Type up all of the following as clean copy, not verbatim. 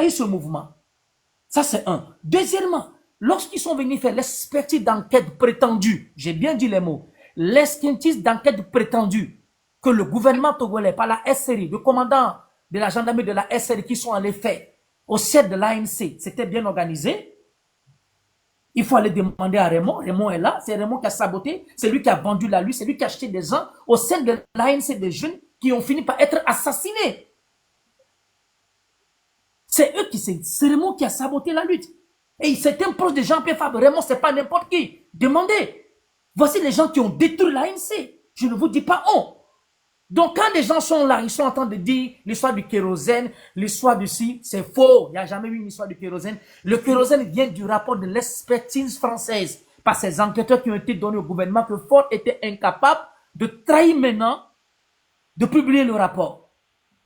envahi ce mouvement. Ça, c'est un. Deuxièmement, lorsqu'ils sont venus faire l'expertise d'enquête prétendue, j'ai bien dit les mots, l'expertise d'enquête prétendue que le gouvernement togolais, par la SRI, le commandant de la gendarmerie de la SRI qui sont allés faire au siège de l'ANC, c'était bien organisé. Il faut aller demander à Raymond. Raymond est là, c'est Raymond qui a saboté, c'est lui qui a vendu la lutte, c'est lui qui a acheté des gens au sein de l'ANC, des jeunes qui ont fini par être assassinés. C'est eux qui, c'est Raymond qui a saboté la lutte. Et c'est un proche de Jean-Pierre Fabre. Raymond, c'est pas n'importe qui. Demandez. Voici les gens qui ont détruit l'ANC. Je ne vous dis pas on. Donc, quand les gens sont là, ils sont en train de dire l'histoire du kérosène, l'histoire du si, c'est faux. Il n'y a jamais eu une histoire du kérosène. Le kérosène vient du rapport de l'expertise française par ces enquêteurs qui ont été donnés au gouvernement que Ford était incapable de trahir maintenant, de publier le rapport.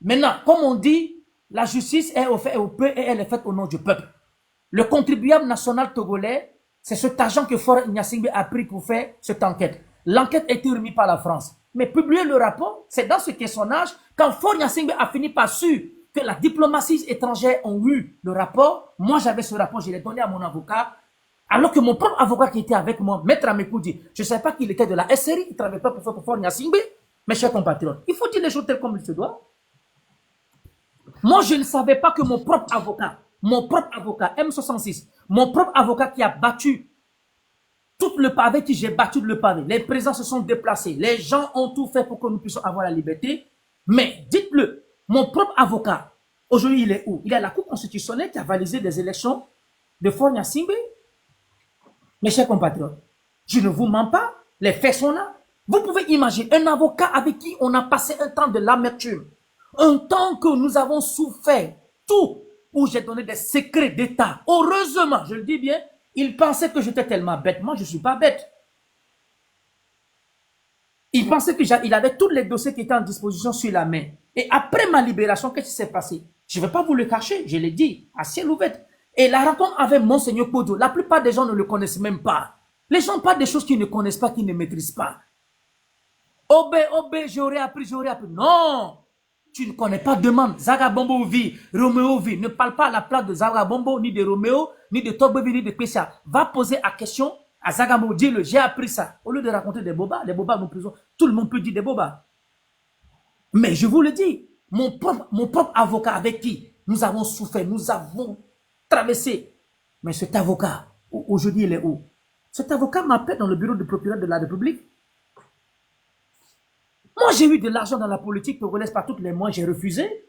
Maintenant, comme on dit, la justice est au fait au peu et elle est faite au nom du peuple. Le contribuable national togolais, c'est cet argent que Faure Gnassingbé a pris pour faire cette enquête. L'enquête a été remise par la France. Mais publier le rapport, c'est dans ce questionnage, quand Faure Gnassingbé a fini par sûr que la diplomatie étrangère ont eu le rapport, moi j'avais ce rapport, je l'ai donné à mon avocat, alors que mon propre avocat qui était avec moi, Maître Amekoudi, je ne savais pas qu'il était de la SRI, il ne travaillait pas pour Faure Gnassingbé, mes chers compatriotes. Il faut dire les choses telles comme il se doit. Moi, je ne savais pas que mon propre avocat, M66, mon propre avocat qui a battu tout le pavé, qui j'ai battu le pavé, les présidents se sont déplacés, les gens ont tout fait pour que nous puissions avoir la liberté. Mais dites-le, mon propre avocat, aujourd'hui, il est où? Il est à la Cour constitutionnelle qui a validé des élections de Faure Gnassingbé. Mes chers compatriotes, je ne vous mens pas, les faits sont là. Vous pouvez imaginer un avocat avec qui on a passé un temps de l'amertume, un temps que nous avons souffert, tout, où j'ai donné des secrets d'État. Heureusement, je le dis bien, il pensait que j'étais tellement bête. Moi, je ne suis pas bête. Il pensait qu'il avait tous les dossiers qui étaient en disposition sur la main. Et après ma libération, qu'est-ce qui s'est passé? Je ne vais pas vous le cacher, je l'ai dit, à ciel ouvert. Et la rencontre avec Monseigneur Kodo, la plupart des gens ne le connaissent même pas. Les gens parlent des choses qu'ils ne connaissent pas, qu'ils ne maîtrisent pas. J'aurais appris. Non! Tu ne connais pas, demande. Zagabombo vit, Roméo vit. Ne parle pas à la place de Zagabombo, ni de Roméo, ni de Togbevi, ni de Pessia. Va poser la question à Zagabombo. Dis-le, j'ai appris ça. Au lieu de raconter des bobas, les bobas, tout le monde peut dire des bobas. Mais je vous le dis, mon propre avocat avec qui nous avons souffert, nous avons traversé. Mais cet avocat, aujourd'hui, il est où? Cet avocat m'appelle dans le bureau du procureur de la République. Moi, j'ai eu de l'argent dans la politique togolaise par tous les moyens, j'ai refusé.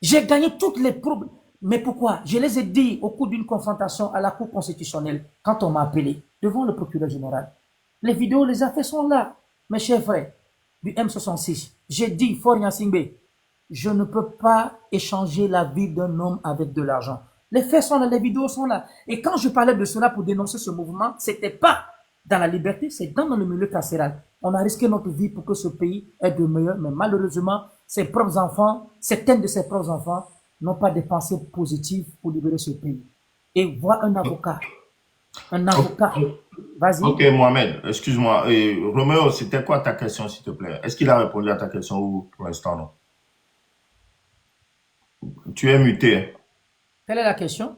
J'ai gagné toutes les problèmes. Mais pourquoi? Je les ai dit au cours d'une confrontation à la Cour constitutionnelle, quand on m'a appelé devant le procureur général. Les vidéos, les affaires sont là. Mes chers frères du M66, j'ai dit, Faure Gnassingbé, je ne peux pas échanger la vie d'un homme avec de l'argent. Les faits sont là, les vidéos sont là. Et quand je parlais de cela pour dénoncer ce mouvement, ce n'était pas dans la liberté, c'est dans le milieu carcéral. On a risqué notre vie pour que ce pays ait de meilleurs, mais malheureusement, ses propres enfants, certains de ses propres enfants, n'ont pas des pensées positives pour libérer ce pays. Et voir un avocat, vas-y. Ok, Mohamed, excuse-moi. Roméo, c'était quoi ta question, s'il te plaît? Est-ce qu'il a répondu à ta question ou pour l'instant non? Tu es muté. Quelle est la question?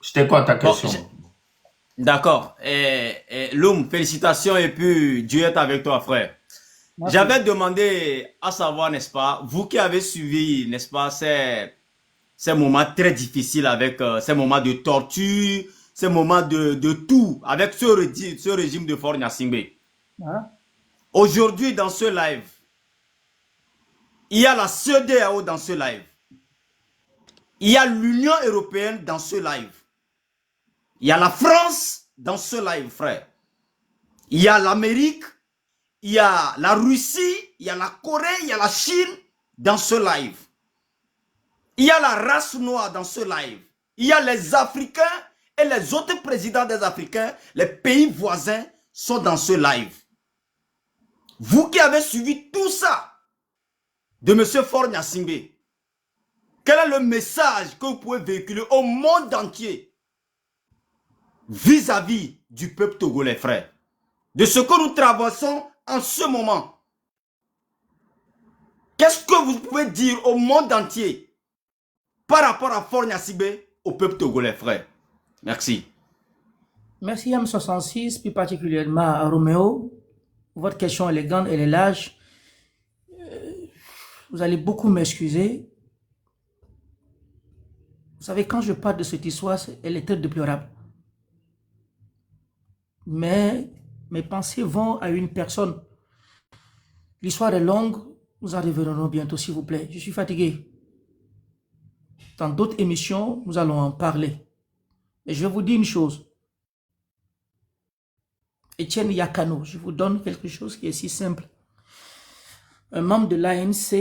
C'était quoi ta Bon, question? d'accord. Loum, félicitations et puis Dieu est avec toi, frère. Merci. J'avais demandé à savoir, n'est-ce pas, vous qui avez suivi, n'est-ce pas, ces moments très difficiles avec ces moments de torture, ces moments de tout, avec ce régime de Faure Gnassingbé. Hein? Aujourd'hui, dans ce live, il y a la CEDEAO dans ce live. Il y a l'Union européenne dans ce live. Il y a la France dans ce live, frère. Il y a l'Amérique, il y a la Russie, il y a la Corée, il y a la Chine dans ce live. Il y a la race noire dans ce live. Il y a les Africains et les autres présidents des Africains, les pays voisins sont dans ce live. Vous qui avez suivi tout ça de M. Faure Gnassingbé, quel est le message que vous pouvez véhiculer au monde entier vis-à-vis du peuple togolais, frère, de ce que nous traversons en ce moment? Qu'est-ce que vous pouvez dire au monde entier par rapport à Fornia Sibé au peuple togolais, frère. Merci. Merci M66, plus particulièrement à Roméo. Votre question élégante, elle est large. Vous allez beaucoup m'excuser. Vous savez, quand je parle de cette histoire, elle est très déplorable. Mais mes pensées vont à une personne. L'histoire est longue, nous en reviendrons bientôt, s'il vous plaît. Je suis fatigué. Dans d'autres émissions, nous allons en parler. Et je vais vous dire une chose. Etienne Yakano, je vous donne quelque chose qui est si simple. Un membre de l'ANC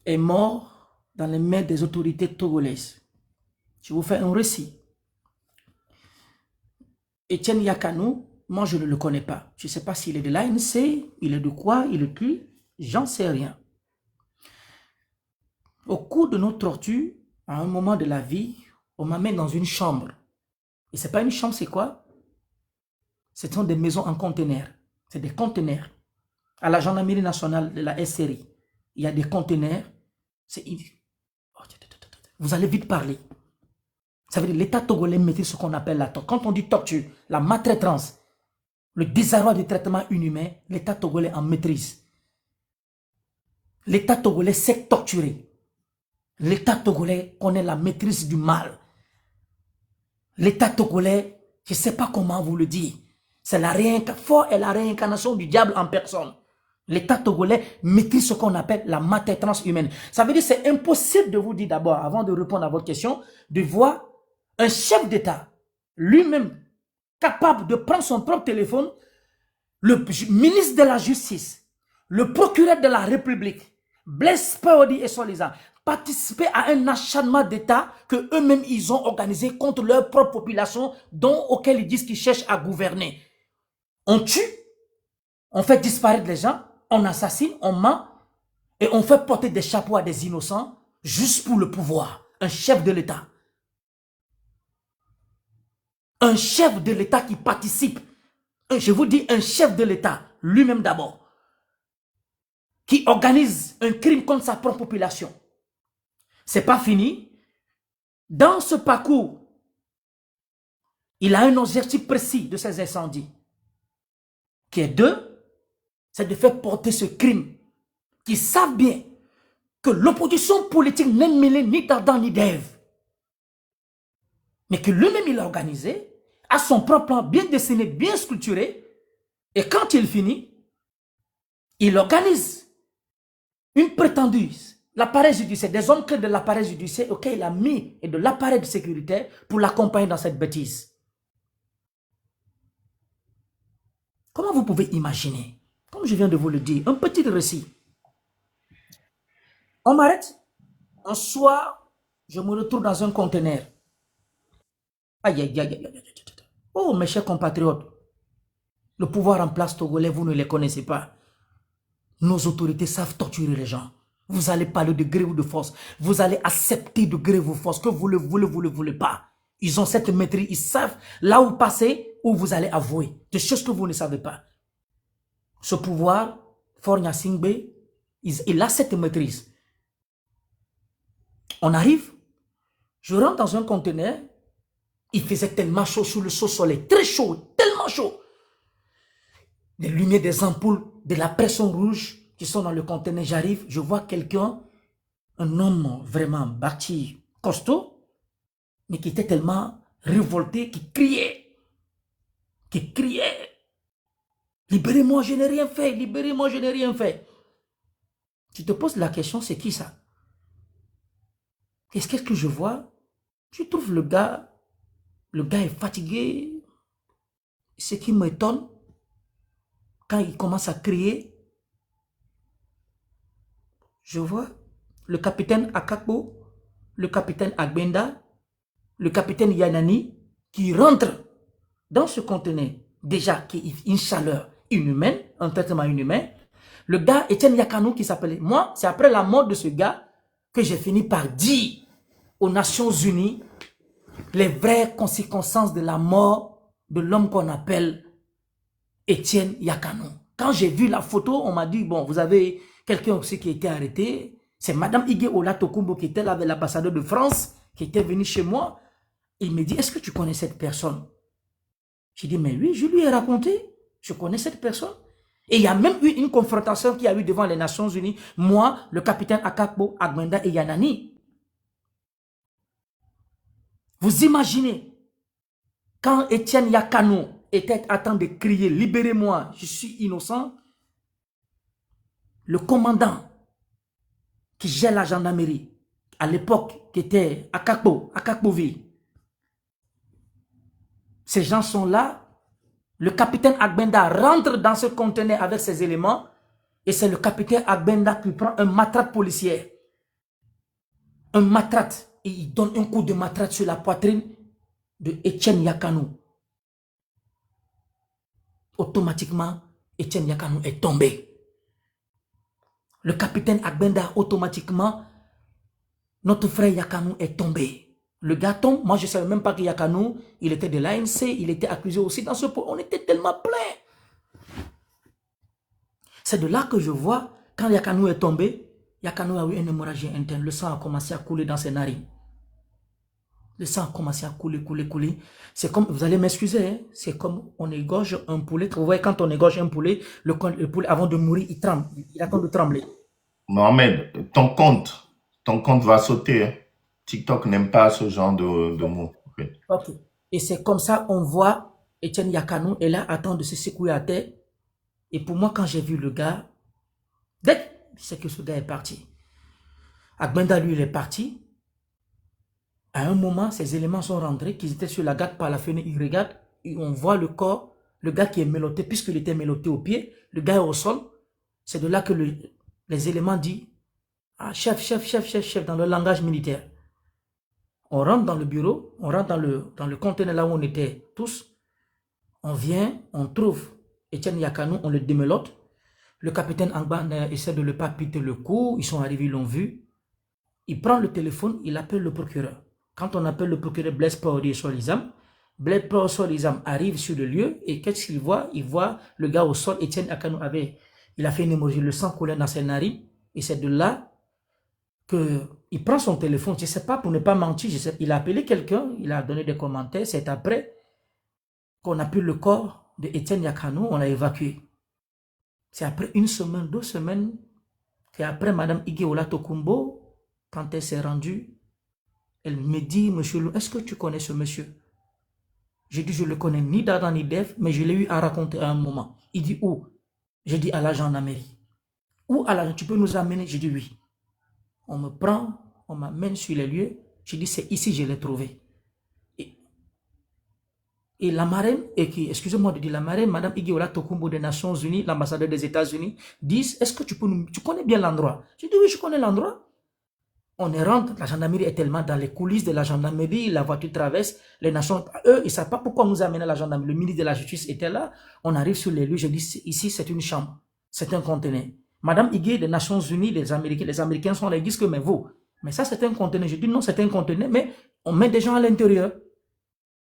est mort dans les mains des autorités togolaises. Je vous fais un récit. Etienne Yakano, moi je ne le connais pas. Je ne sais pas s'il est de l'ANC, il est de quoi, il est qui, j'en sais rien. Au cours de nos tortures, à un moment de la vie, on m'amène dans une chambre. Et ce n'est pas une chambre, c'est quoi? Ce sont des maisons en conteneurs. C'est des conteneurs. À la gendarmerie nationale de la SRI, il y a des conteneurs. Vous allez vite parler. Ça veut dire l'État togolais maîtrise ce qu'on appelle la torture. Quand on dit torture, la maltraitance, le désarroi du traitement inhumain, l'État togolais en maîtrise. L'État togolais sait torturer. L'État togolais connaît la maîtrise du mal. L'État togolais, je ne sais pas comment vous le dire, c'est la réincarnation du diable en personne. L'État togolais maîtrise ce qu'on appelle la maltraitance humaine. Ça veut dire que c'est impossible de vous dire d'abord, avant de répondre à votre question, de voir un chef d'État, lui-même, capable de prendre son propre téléphone, le ministre de la Justice, le procureur de la République, Blaise Paodi et soi-disant, participer à un acharnement d'État que eux-mêmes ils ont organisé contre leur propre population, auquel ils disent qu'ils cherchent à gouverner. On tue, on fait disparaître les gens, on assassine, on ment, et on fait porter des chapeaux à des innocents, juste pour le pouvoir. Un chef de l'État. Un chef de l'État qui participe. Je vous dis un chef de l'État, lui-même d'abord, qui organise un crime contre sa propre population. C'est pas fini. Dans ce parcours, il a un objectif précis de ces incendies, qui est c'est de faire porter ce crime, qui savent bien que l'opposition politique n'est mêlée ni d'Adam ni d'Ève, mais que lui-même il a organisé, a son propre plan bien dessiné, bien structuré, et quand il finit, il organise une prétendue, l'appareil judiciaire, des hommes clés de l'appareil judiciaire auquel il a mis et de l'appareil de sécurité pour l'accompagner dans cette bêtise. Comment vous pouvez imaginer, comme je viens de vous le dire, un petit récit. On m'arrête, un soir, je me retrouve dans un conteneur. Aïe, aïe, aïe, aïe, aïe, aïe. Oh, mes chers compatriotes, le pouvoir en place togolais, vous ne les connaissez pas. Nos autorités savent torturer les gens. Vous allez parler de gré ou de force. Vous allez accepter de gré ou de force, que vous le voulez, vous ne le voulez pas. Ils ont cette maîtrise, ils savent là où passer, où vous allez avouer des choses que vous ne savez pas. Ce pouvoir, Fornia Singbe, il a cette maîtrise. On arrive, je rentre dans un conteneur, il faisait tellement chaud sous le soleil, très chaud, tellement chaud. Des lumières, des ampoules, de la pression rouge qui sont dans le conteneur, j'arrive, je vois quelqu'un, un homme vraiment bâti, costaud, mais qui était tellement révolté, qui criait. Libérez-moi, je n'ai rien fait, libérez-moi, je n'ai rien fait. Tu te poses la question, c'est qui ça? Qu'est-ce que je vois? Je trouve le gars est fatigué. Ce qui m'étonne, quand il commence à crier, je vois le capitaine Akakbo, le capitaine Agbenda, le capitaine Yanani, qui rentrent dans ce conteneur, déjà qui est une chaleur inhumaine, un traitement inhumain. Le gars, Etienne Yakano, qui s'appelait, moi, c'est après la mort de ce gars que j'ai fini par dire aux Nations Unies les vraies conséquences de la mort de l'homme qu'on appelle Etienne Yakano. Quand j'ai vu la photo, on m'a dit, bon, vous avez quelqu'un aussi qui a été arrêté, C'est Madame Ige Ola Tokumbo qui était là avec l'ambassadeur de France, qui était venu chez moi. Il me dit, est-ce que tu connais cette personne? J'ai dit, mais oui, je lui ai raconté. Je connais cette personne. Et il y a même eu une confrontation qu'il y a eu devant les Nations Unies. Moi, le capitaine Akakbo, Agwenda et Yanani. Vous imaginez, quand Étienne Yakano était à temps de crier, libérez-moi, je suis innocent, le commandant qui gère la gendarmerie, à l'époque, qui était Akakbovi, ces gens sont là. Le capitaine Agbenda rentre dans ce conteneur avec ses éléments et c'est le capitaine Agbenda qui prend un matraque policière. Un matraque. Et il donne un coup de matraque sur la poitrine de Etienne Yakano. Automatiquement, Etienne Yakano est tombé. Le capitaine Agbenda, automatiquement, notre frère Yakano est tombé. Le gars tombe, moi je ne savais même pas que Yakano, il était de l'ANC, il était accusé aussi dans ce point. On était tellement plein. C'est de là que je vois, quand Yakano est tombé, Yakano a eu une hémorragie interne. Le sang a commencé à couler dans ses narines. Le sang a commencé à couler. C'est comme, vous allez m'excuser, hein, c'est comme on égorge un poulet. Vous voyez, quand on égorge un poulet, le poulet, avant de mourir, il tremble. Il attend de trembler. Mohamed, ton compte va sauter. Hein. TikTok n'aime pas ce genre de mots. Okay. Ok. Et c'est comme ça, on voit Etienne Yakano est là, attend de se secouer à terre. Et pour moi, quand j'ai vu le gars, dès que c'est que ce gars est parti. Agbenda, lui, il est parti. À un moment, ces éléments sont rentrés, qu'ils étaient sur la garde par la fenêtre, ils regardent, et on voit le corps, le gars qui est mélotté, puisqu'il était mélotté au pied, le gars est au sol. C'est de là que les éléments disent, ah, chef, dans le langage militaire. On rentre dans le bureau, on rentre dans le conteneur là où on était tous. On vient, on trouve Etienne Yakano, on le démelote. Le capitaine Angban essaie de ne pas piter le coup. Ils sont arrivés, ils l'ont vu. Il prend le téléphone, il appelle le procureur. Quand on appelle le procureur Blaise Paori Solizam, Blaise Paori Solizam arrive sur le lieu et qu'est-ce qu'il voit? Il voit le gars au sol. Etienne Yakano il a fait une hémorragie, le sang coulait dans ses narines. Et c'est de là qu'il prend son téléphone, je ne sais pas, pour ne pas mentir, il a appelé quelqu'un, il a donné des commentaires, c'est après qu'on a pris le corps de Etienne Yakano, on l'a évacué. C'est après 1 semaine, 2 semaines, qu'après Madame Ige Tokumbo, quand elle s'est rendue, elle me dit, monsieur Lou, est-ce que tu connais ce monsieur? J'ai dit, je ne le connais ni d'Adam ni d'Ève, mais je l'ai eu à raconter à un moment. Il dit, où? J'ai dit, à la gendarmerie. Où à la tu peux nous amener? J'ai dit, oui. On me prend, on m'amène sur les lieux. Je dis, c'est ici que je l'ai trouvé. Et la marraine, excusez-moi de dire la marraine, Madame Ige Tokumbo des Nations Unies, l'ambassadeur des États-Unis, disent, est-ce que tu connais bien l'endroit? Je dis, oui, je connais l'endroit. On rentre, la gendarmerie est tellement dans les coulisses de la gendarmerie, la voiture traverse, les nations, eux, ils ne savent pas pourquoi nous amener à la gendarmerie. Le ministre de la Justice était là, on arrive sur les lieux, je dis, ici c'est une chambre, c'est un conteneur. Madame Ige des Nations Unies, les Américains sont là, ils disent que, mais vous, mais ça c'est un conteneur. Je dis, non, c'est un conteneur, mais on met des gens à l'intérieur.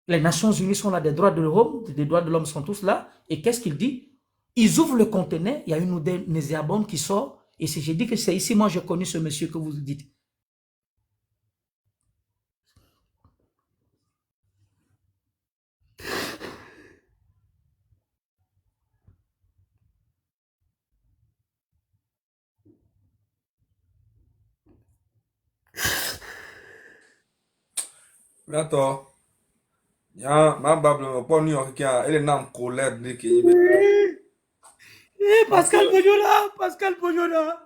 Les Nations Unies sont là, des droits de l'homme sont tous là, et qu'est-ce qu'il dit? Ils ouvrent le conteneur, il y a une néséabombe qui sort, et si je dis que c'est ici, moi je connais ce monsieur que vous dites. D'accord. Ya, ma bablo po New York ya, ele nam colère de que Pascal Bojona, Pascal Bojona,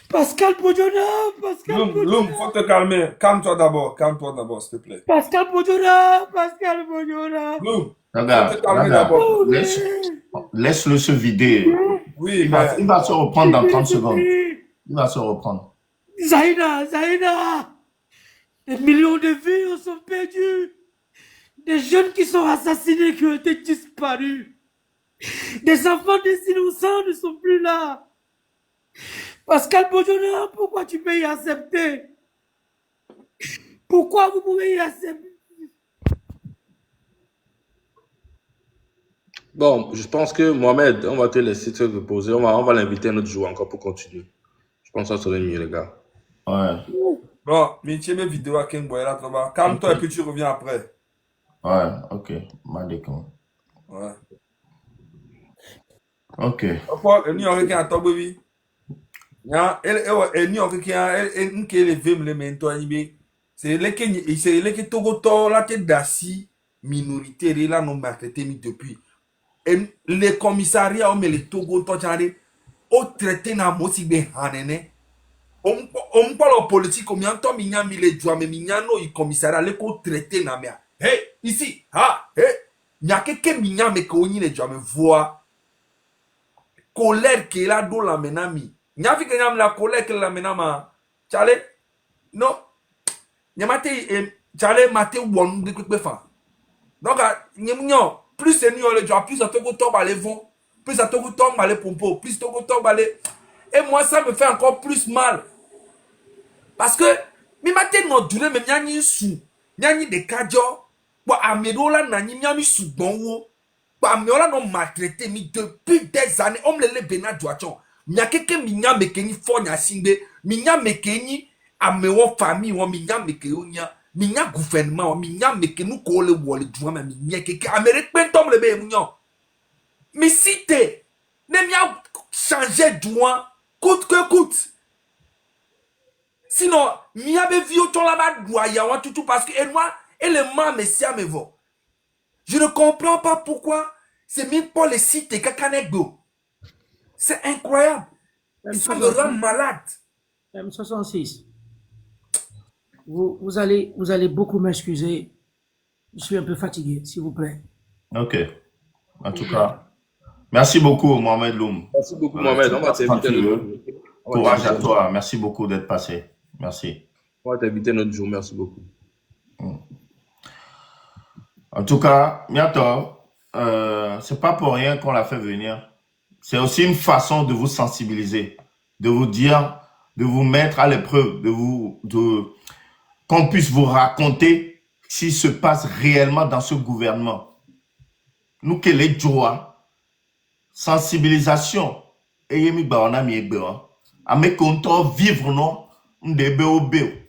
Pascal Bojona, Pascal Loum, Bojona, faut te calmer. Calme-toi d'abord, s'il te plaît. Pascal Bojona, Pascal Bojona. Loum, faut te Regarde, calmer d'abord. laisse-le se vider. Oui, Il va se reprendre dans 30 secondes. Il va se reprendre. Zaina, des millions de vies sont perdues. Des jeunes qui sont assassinés, qui ont été disparus. Des enfants des innocents ne sont plus là. Pascal Bojona, pourquoi tu peux y accepter? Pourquoi vous pouvez y accepter? Bon, je pense que Mohamed, on va te laisser te reposer. On va l'inviter un autre jour encore pour continuer. Je pense que ça serait mieux, les gars. Ouais, Bon, Mintier, mes vidéos à King Boy là, calme-toi et puis tu reviens après. ouais, ok. Madécon. Ouais. Ok. Après, New York a top baby. New York a une qui est levé me mento animé. C'est les qui Togo to la tête d'assis minorité là non maltraité depuis. Et les commissariats ont mis les Togo to charé au traité na mosi be hanene. On parle en politique comme yanto minya mi les joie mais minya no i commissariat les ko traité na mea. Hey, ici, hey. Nya que minya me ko ni les joie me voix. Colère qui est là dans la menami. Nya fi que la colère que la menama. Chale, non. Nya mate chale mate won de quoi faire. Donc nya plus c'est nous le joie plus à Togo to balé vont, plus à Togo to balé pompo, plus Togo to balé. Et moi ça me fait encore plus mal. Parce que mi mate no dure me nyanyi su. Nyanyi de kajo. Bo amedola na nyi nyami su bonwo. Amiola non maltraité mi depuis des années on le bena duachon nya keke minya mekeni fonya singbe minya mekeni amewo famille wo minya mekeonya minya gouvernement wo minya mekenu ko le wole duwa ma minya keke amérique pentom le be munyo mi cité ne mia changer duwa coûte que coûte sinon mia be vieux ton là-bas doit ya wa tout parce que et moi et le ma messia me vo. Je ne comprends pas pourquoi c'est même pas les sites et Kakanegdo. C'est incroyable. Ça me rend malade. M66, vous allez beaucoup m'excuser. Je suis un peu fatigué, s'il vous plaît. Ok. En tout cas, merci beaucoup, Mohamed Loum. Merci beaucoup, Mohamed. On va t'inviter notre jour. Courage à toi. Merci beaucoup d'être passé. Merci. On va t'inviter notre jour. Merci beaucoup. En tout cas, Miato, c'est pas pour rien qu'on l'a fait venir. C'est aussi une façon de vous sensibiliser, de vous dire, de vous mettre à l'épreuve, qu'on puisse vous raconter ce qui se passe réellement dans ce gouvernement. Nous, que les joies, sensibilisation, et yemi ba on a mis ebe, ame konto vivre non, m'debe obé.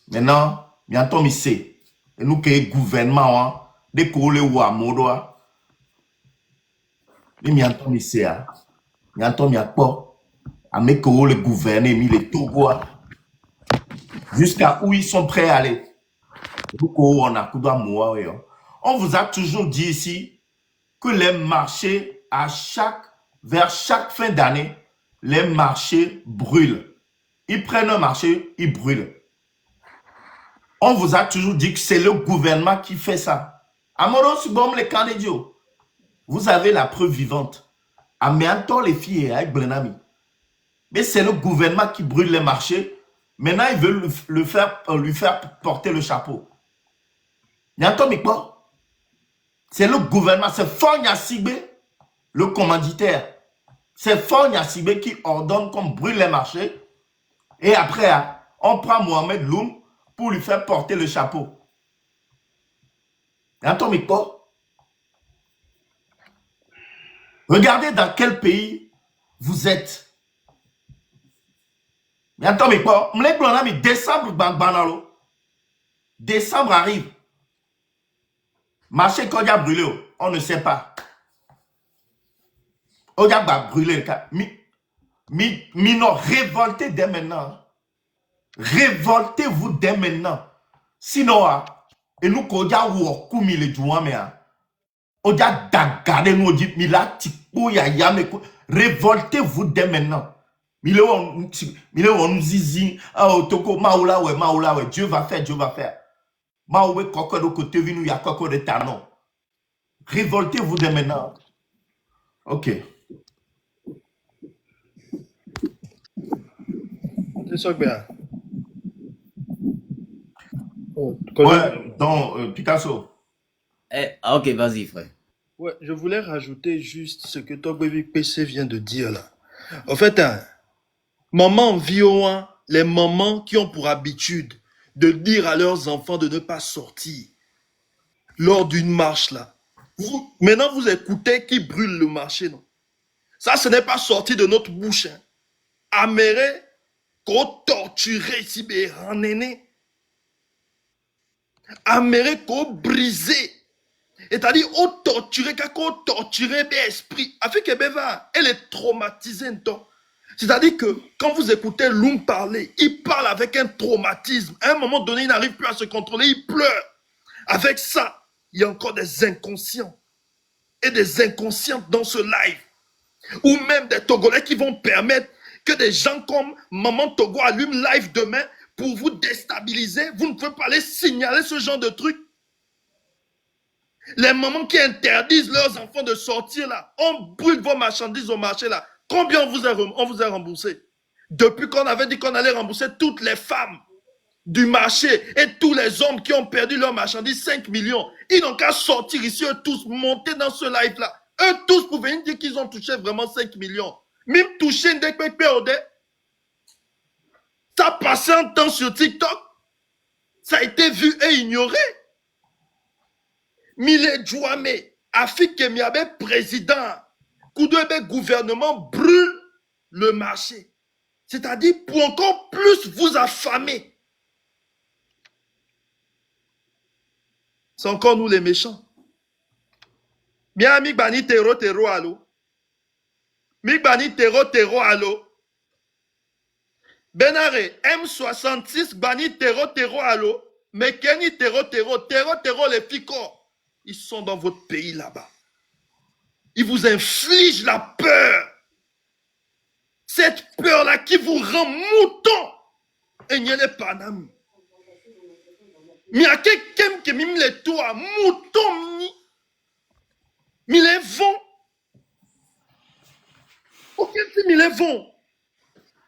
Maintenant, bientôt mi sait. Et nous que gouvernement, dès qu'on le voit, modoa, mais bientôt mi sait, bientôt mi a quoi, ame qu'on le gouverner, mi les Togo, jusqu'à où ils sont prêts à aller. On vous a toujours dit ici que les marchés, vers chaque fin d'année, les marchés brûlent. Ils prennent un marché, ils brûlent. On vous a toujours dit que c'est le gouvernement qui fait ça. Amoro Subom les Canadiens, vous avez la preuve vivante. Amianto les filles avec Brenami. Mais c'est le gouvernement qui brûle les marchés. Maintenant, ils veulent lui faire porter le chapeau. C'est le gouvernement, c'est Fonya Sibé, le commanditaire. C'est Fonya Sibé qui ordonne qu'on brûle les marchés. Et après, on prend Mohamed Loum pour lui faire porter le chapeau. Regardez dans quel pays vous êtes. Décembre arrive. Marché qu'on a brûlé, on ne sait pas. On a brûlé. Non, révoltez dès maintenant. Révoltez-vous dès maintenant. Sinon, et nous, quand on a vu les joueurs, on a dagardé nous, dit, révoltez-vous dès maintenant. Dieu va faire, Dieu va faire. Révoltez-vous dès maintenant. Ok. Ouais, donc, Picasso. Ok, vas-y, frère. Ouais, je voulais rajouter juste ce que Togbevi PC vient de dire là. En fait, maman violent, les mamans qui ont pour habitude de dire à leurs enfants de ne pas sortir lors d'une marche là. Maintenant, vous écoutez qui brûle le marché, non? Ça, ce n'est pas sorti de notre bouche. Hein. Améré, qu'on torturait ici, béranéné. Améré, qu'on brisait. C'est-à-dire, on torturait, qu'on torturait l'esprit. Afin que Beva, elle est traumatisée. C'est-à-dire que quand vous écoutez Loum parler, il parle avec un traumatisme. À un moment donné, il n'arrive plus à se contrôler, il pleure. Avec ça, il y a encore des inconscients. Et des inconscientes dans ce live. Ou même des Togolais qui vont permettre que des gens comme Maman Togo allument live demain pour vous déstabiliser. Vous ne pouvez pas les signaler ce genre de truc. Les mamans qui interdisent leurs enfants de sortir là, on brûle vos marchandises au marché là. Combien on vous a remboursé? Depuis qu'on avait dit qu'on allait rembourser toutes les femmes du marché et tous les hommes qui ont perdu leurs marchandises, 5 millions. Ils n'ont qu'à sortir ici, eux tous, monter dans ce live-là. Eux tous pour venir dire qu'ils ont touché vraiment 5 millions. Même touché une DPPOD. Ça a passé un temps sur TikTok. Ça a été vu et ignoré. Mile Djouame, Afik Kemiabe, président, Koudouebe, gouvernement, brûle le marché. C'est-à-dire pour encore plus vous affamer. C'est encore nous les méchants. Mia mi bani terro allo. Mi bani terro allo. Benare M66 bani terro allo. Mais Kenny terro les picots. Ils sont dans votre pays là-bas. Ils vous infligent la peur. Cette peur-là qui vous rend mouton. Et n'y a pas d'âme. Mais il y a quelqu'un qui mime les toits, mouton, mais les vont. Ok, mais les vont.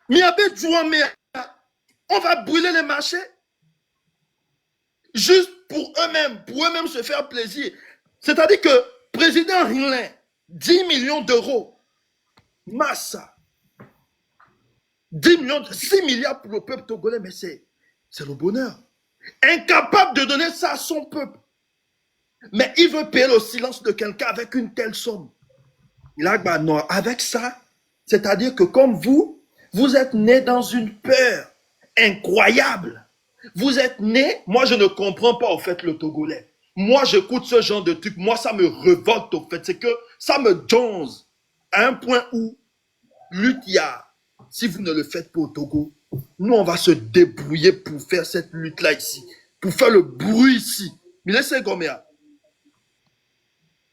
Mais avec Jouamé, on va brûler les marchés. Juste pour eux-mêmes se faire plaisir. C'est-à-dire que président Rinlin, 10 millions d'euros, Massa, 10 millions, 6 milliards pour le peuple togolais, mais c'est le bonheur. Incapable de donner ça à son peuple. Mais il veut payer le silence de quelqu'un avec une telle somme. Il a bah non, avec ça, c'est-à-dire que comme vous êtes né dans une peur incroyable. Vous êtes né, moi je ne comprends pas au fait le Togolais. Moi j'écoute ce genre de truc, moi ça me révolte au fait. C'est que ça me donze à un point où lutte il y a. Si vous ne le faites pas au Togo, nous on va se débrouiller pour faire cette lutte-là ici. Pour faire le bruit ici. Mais laissez comme ça.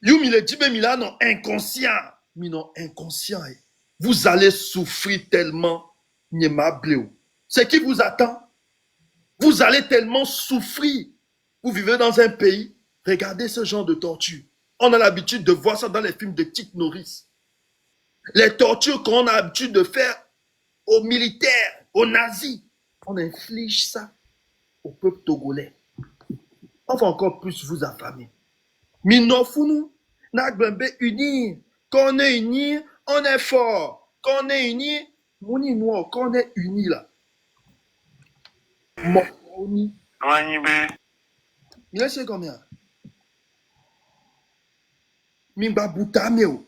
You, il est dit, mais là, non, inconscient. Mais non, inconscient. Vous allez souffrir tellement. C'est qui vous attend? Vous allez tellement souffrir. Vous vivez dans un pays. Regardez ce genre de torture. On a l'habitude de voir ça dans les films de Tic Norris. Les tortures qu'on a l'habitude de faire aux militaires, aux nazis. On inflige ça au peuple togolais. On va encore plus vous affamer. Minofounou, Nagbembe unir. Quand on est unis, on est fort. Quand on est unis, Mouni noir, quand on est unis là. Mouni. Il est combien? Mimba Boutameo.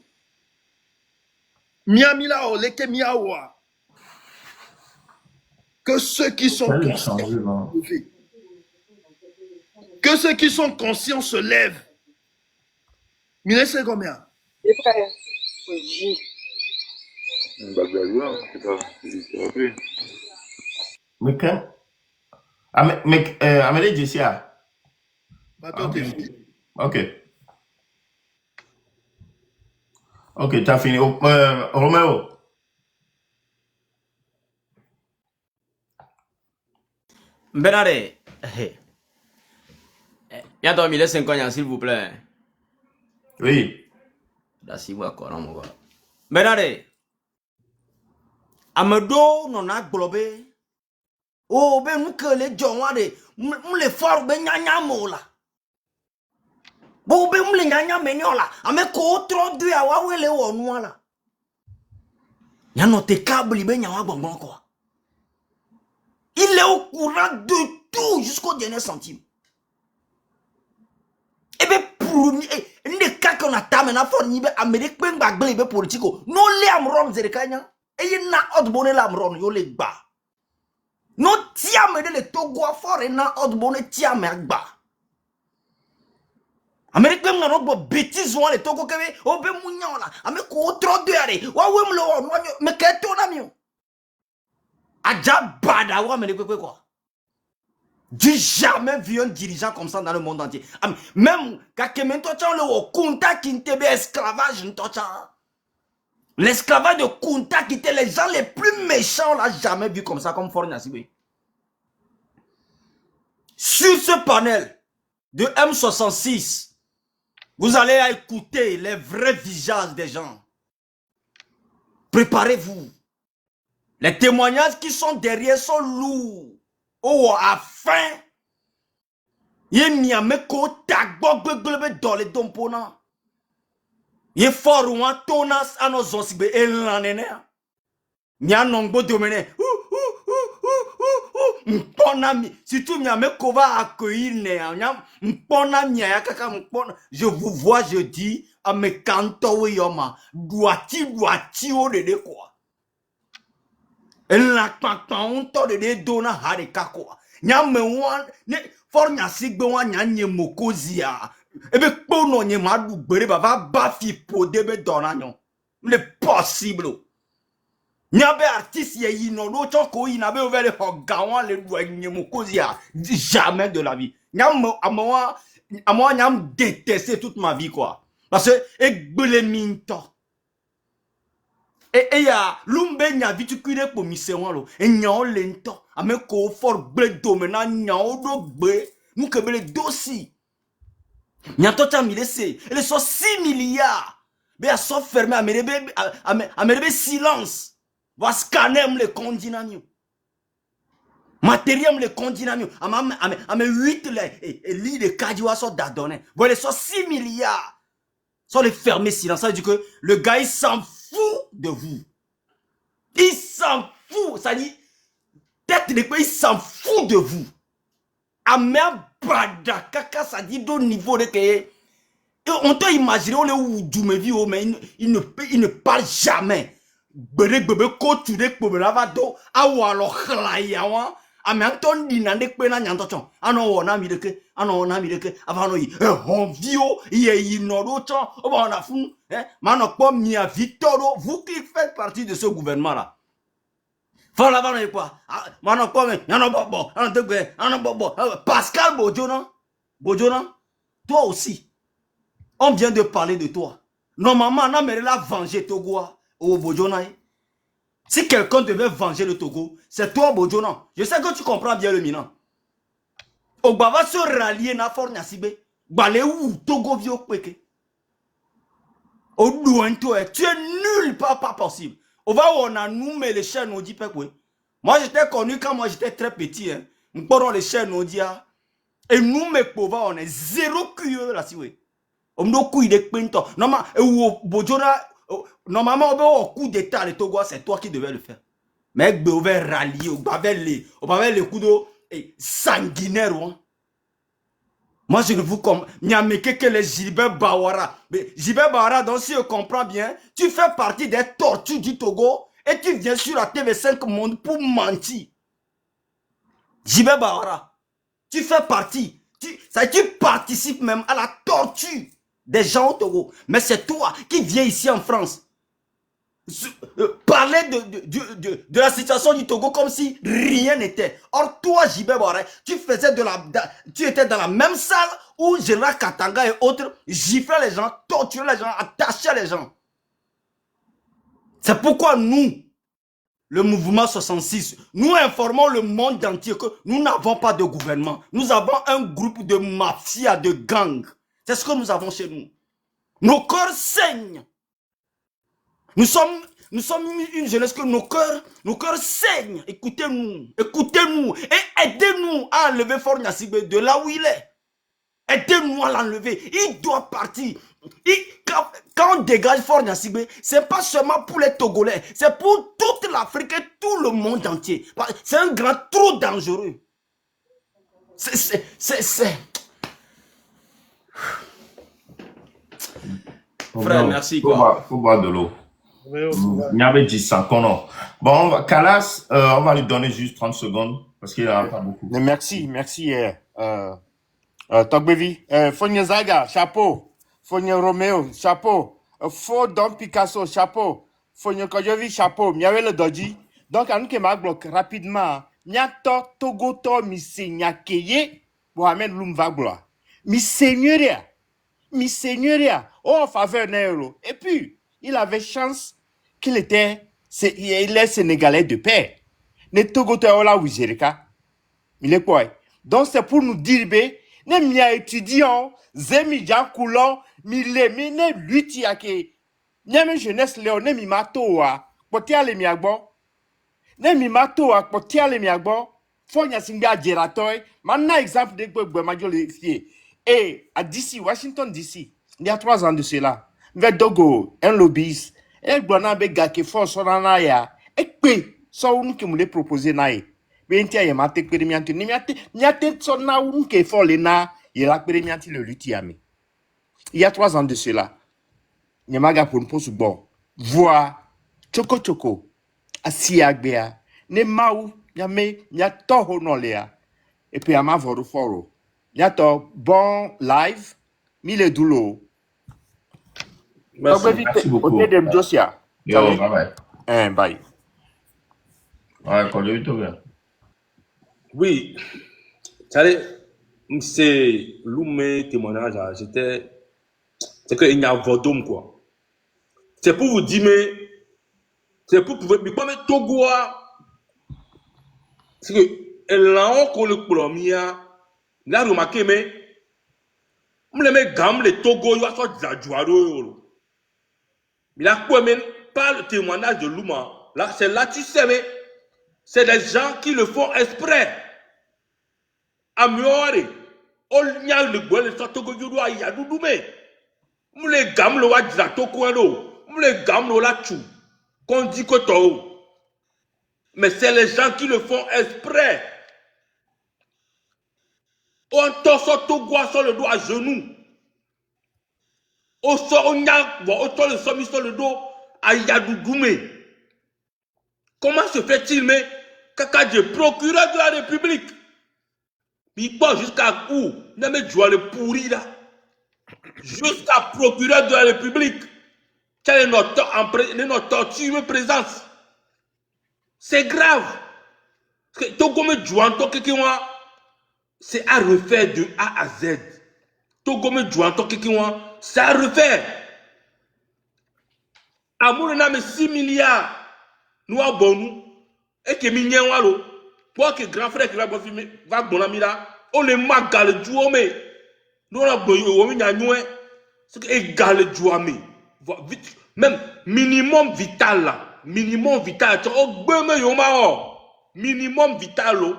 Miamila Oleke Miawa. Que ceux qui sont conscients. Que ceux qui sont conscients se lèvent. Mais c'est combien? Mais quand? Amélie Jessia. Ok. Ok, t'as fini. Roméo. Benare. Il y a dormi les 5 ans, s'il vous plaît. Oui. Benare. Amedo non a globé. Oh, ben nous que les gens les forts ben nyanya mola. Bon ben les nyanya menyola. Ame ko trop du awa wele wonwa la. Nya no te câble ben nyawa bonbon quoi. Il est au courant de tout jusqu'au dernier centime. Et bien pour ne cas qu'on a ta maintenant for ni be Amérique ben bagble be politico. Non les amrom zerikanya. Et il n'a autre bonnet la mron, yo le gba. Non, tia me de le Togo a fort et n'a autre bonnet tia me gba. Amérique même n'a pas bêtise ou le Togo kebe, o be mounion là. Amérique ko trop de are. Wa wem lo, me keto na mio. Adja bada wa me quoi. J'ai jamais vu un dirigeant comme ça dans le monde entier. Même quand le Kunta qui était esclavage, l'esclavage de Kunta qui était les gens les plus méchants, on l'a jamais vu comme ça, comme Faure Gnassingbé. Sur ce panel de M66, vous allez écouter les vrais visages des gens. Préparez-vous. Les témoignages qui sont derrière sont lourds. Oh, afin. Yé miame ko tagbo gbeglebe dans les dompona. Yé fort ou un tonas à nos osbe elanene. Nya nongbo domene. Mponami. Surtout miame ko va accueillir ne. Mponami ya kaka mpona. Je vous vois, je dis, à mes cantos yoma. Doiti o de quoi. La on de dona harika quoi. Nyame wan ne for Gnassingbé wan nyanye mokozia. Ebe pono nye madu gbere va bafi pode be dona nyon. Le possible. Nyabe artiste ye yino lo choko yina be over le hogawan le do nye mokozia. Jamais de la vie. Nyam amwa nyam détesté toute ma vie quoi. Parce que egbele minto. Et ya lumbe nya vitu kuide po misewan lo e nya o lento ame ko for ble domena nya o do gbe mu kebele dosi nya to ta mi laisser et so 6 milliards be a so fermé amerebe silence va scanner le condinamio matériel le condinamio ame 8 les lit de kadiwa so dadonné voilà so 6 milliards sont les fermés silence ça veut dire que le gars il s'en fout de vous. Il s'en fout. Ça dit, tête de quoi il s'en fout de vous. Amen bada kaka ça dit au niveau de que on peut imaginer le ou du mais il ne parle jamais. Bere bebe ko tu de ko la va do awalo khlayawa amen ton dinande pe na nyanto chon ano wona mi de ke avano yi honvio yi no do chon o ba na fun mano po mi a Victoro vous qui faites partie de ce gouvernement là. Faut la vano quoi mano po me yano bobo an degbe an bobo Pascal Bodjona toi aussi on vient de parler de toi. Normalement on a mêlé la venger Togo au Bodjona. Si quelqu'un devait venger le Togo, c'est toi, Bodjona. Je sais que tu comprends bien le minant. Ogba va se rallier na Faure Gnassingbé. Balé ou Togo vio kweke. Au loin toi, tu es nul, pas possible. On va on a nous mais les chaînes on dit pas quoi. Moi j'étais connu quand moi j'étais très petit hein. Nous prenons les chaînes on dit et nous mais pauvres on est zéro curieux là si oui. On nous couille de pinto. Normalement Bodjona normalement, au coup d'état, le Togo, c'est toi qui devais le faire. Mais on va rallier, on va les coups de sanguinaires. Moi, je ne vous comprends. Il n'y a que les Gilbert Bawara. Mais Gilbert Bawara, donc si je comprends bien, tu fais partie des tortues du Togo et tu viens sur la TV5 Monde pour mentir. Gilbert Bawara, tu fais partie. Tu participes même à la torture des gens au Togo. Mais c'est toi qui viens ici en France parler de la situation du Togo comme si rien n'était. Or toi, Gilbert Bawara, tu étais dans la même salle où Général Katanga et autres giflaient les gens, torturaient les gens, attachaient les gens. C'est pourquoi nous, le mouvement 66, nous informons le monde entier que nous n'avons pas de gouvernement. Nous avons un groupe de mafia, de gangs. C'est ce que nous avons chez nous. Nos cœurs saignent. Nous sommes une jeunesse que nos cœurs saignent. Écoutez-nous et aidez-nous à enlever Faure Gnassingbé de là où il est. Aidez-nous à l'enlever. Il doit partir. Quand on dégage Faure Gnassingbé, c'est pas seulement pour les Togolais, c'est pour toute l'Afrique et tout le monde entier. C'est un grand trop dangereux. Frère, merci quoi. Faut boire de l'eau. Il y avait 10 ans, non. Bon, Calas, on va lui donner juste 30 secondes parce qu'il n'y en a pas beaucoup. Merci. Togbevi, Fogne Zaga, chapeau. Fogne Romeo, chapeau. Faux Don Picasso, chapeau. Fogne Kojovi, chapeau. Miawe le Doji. Donc, à nous qui m'a bloqué rapidement. Nyato, Togoto, mi Keye, Mohamed Lumvagloa. Mi Seigneuria. Oh, en faveur d'un euro. Et puis, il avait chance qu'il est Sénégalais de paix. Ne Togoto, Ola Wizerika. Il est quoi? Donc, c'est pour nous dire, ne mia étudiant, zemi jankulo, mi lemi, ne lutti ake. Nyame jeunesse léo, ne mi matoa, potia le miagbo. Ne mi matoa, potia le miagbo. Fonya singa jeratoy. Maintenant, exemple de quoi majo le fier. Et à DC, Washington DC, il y a 3 ans de cela, vers Dogo, un lobbyiste, et Gwana Bega qui force son anaya, et puis, ça on qui me l'a proposé naï. Mais il y a un peu de mianti, ni miate son na ou qui faut les na, il y a la mianti le lutiami. Il y a 3 ans de cela, Nyamaga pour une pause bon, voix, choco, asiagbea, ne maou, nyame, nyato non léa, et puis à ma voru foro. Nyato, bon live, mille doulo. Merci beaucoup. Au de Josia. Yo, bye bye. Bye. Ouais, quand il est bien. Oui, c'est l'oumé témoignage, c'est qu'il y a un vodome, quoi. C'est pour vous dire, mais c'est pour pouvoir, mais comme Togo, c'est que là, on le premier, là, remarquez, mais, on les met gamme, les Togo, ils sont déjà joués. Mais là, quoi, même, pas le témoignage de Louma, là, c'est là, tu sais, mais, c'est des gens qui le font exprès. Amioare, on y a le bois, le Togo, il y a doudoumé. On les gamme, le wadja, Togo, on les gamme, le lachou, qu'on dit que toi. Mais c'est les gens qui le font exprès. On torse Togo sur le dos à genoux. On sort, on y a, on sort le sommet sur le dos à Yadougoumé. Comment se fait-il, mais, Kakadje, procureur de la République, il part jusqu'à où? Non, mais tu vois le pourri là. Jusqu'à procureur de la République. Quelle est notre torture présence? C'est grave. Togo me jouant, c'est à refaire de A à Z. Togo me jouant, c'est à refaire. Amour n'a mais 6 milliards. Nous avons nous. Et que mignon walo. Pour que grand frère qui va bon ami là. On les magal jouer mais. Nous on a besoin de c'est que égal jouer même minimum vital là. Minimum vital. Oh beme yoma minimum vital lo.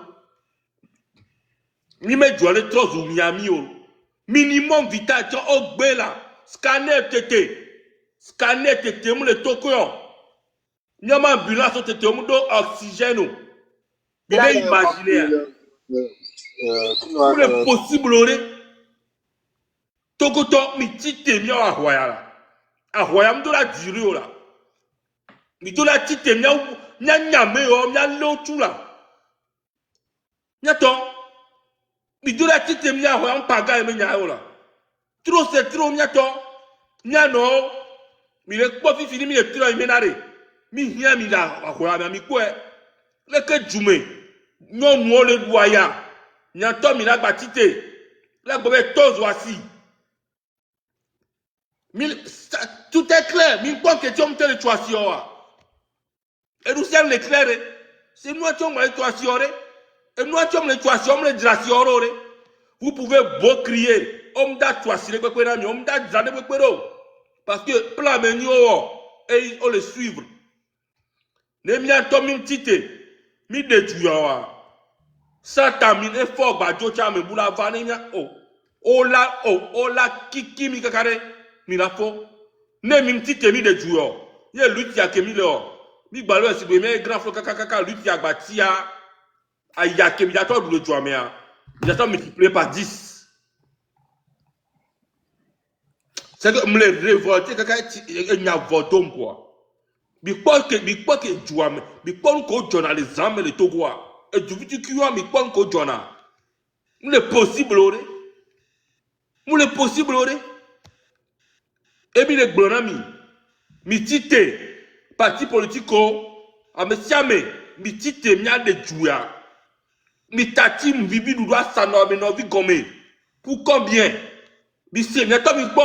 Ni me jouer les trois ou Miami o. Minimum vital oh be là. Scanner tété. Scanner tété mo le tokyo. Nyama ambulance tété mo do oxygène. Il est imaginaire. Pour le possible Togoto mi tite mi a hoyala. A hoyam do la diri la. Mi do la tite mi a nyame o mi a lotu la. Nyato mi do la tite mi a hoyam paga mi nya la. Trop c'est trop nyato. Nyano mi le kofi fini mi le tiro mi nare. Mi hia mi la hoyam mi ko e. Le ke jume. Non mo le doya. Nyato mi la batite. La gobe tozo asi. Tout est clair. Mais quoi que tu me telles choisir. Et nous sommes les clairs. C'est nous qui sommes les choisir. Et nous qui sommes les choisir, on les choisir. Vous pouvez beau crier. Homme d'a choisir, homme d'a zané, parce que plan menu, et on les suivre. Ne m'y a tombé tite. Mi de tuya. Satamine effort, badjo chame boula vanenya. Oh la kiki mi kakare. Mi la fo. Ne mi tite mi de tuya. Ye lutti a kemi le. Mi balo si me grand flo kaka lutti a batia. Aya kemi da to le tuya mea. Il a multiplié par 10. C'est que me les révolter kaka il y a votom quoi. Bikpo ke juame, bikpo ko jona les âmes le Togoa. Et du vitu kiwa bikpo ko jona. M'le possible ore. M'le possible ore. Et bi le blonami. Mi tite parti politico a me siame mi tite mia de juya. Mi tati mvibi doua sano me no vi gome. Pour combien? Mi se mi to mi gbo.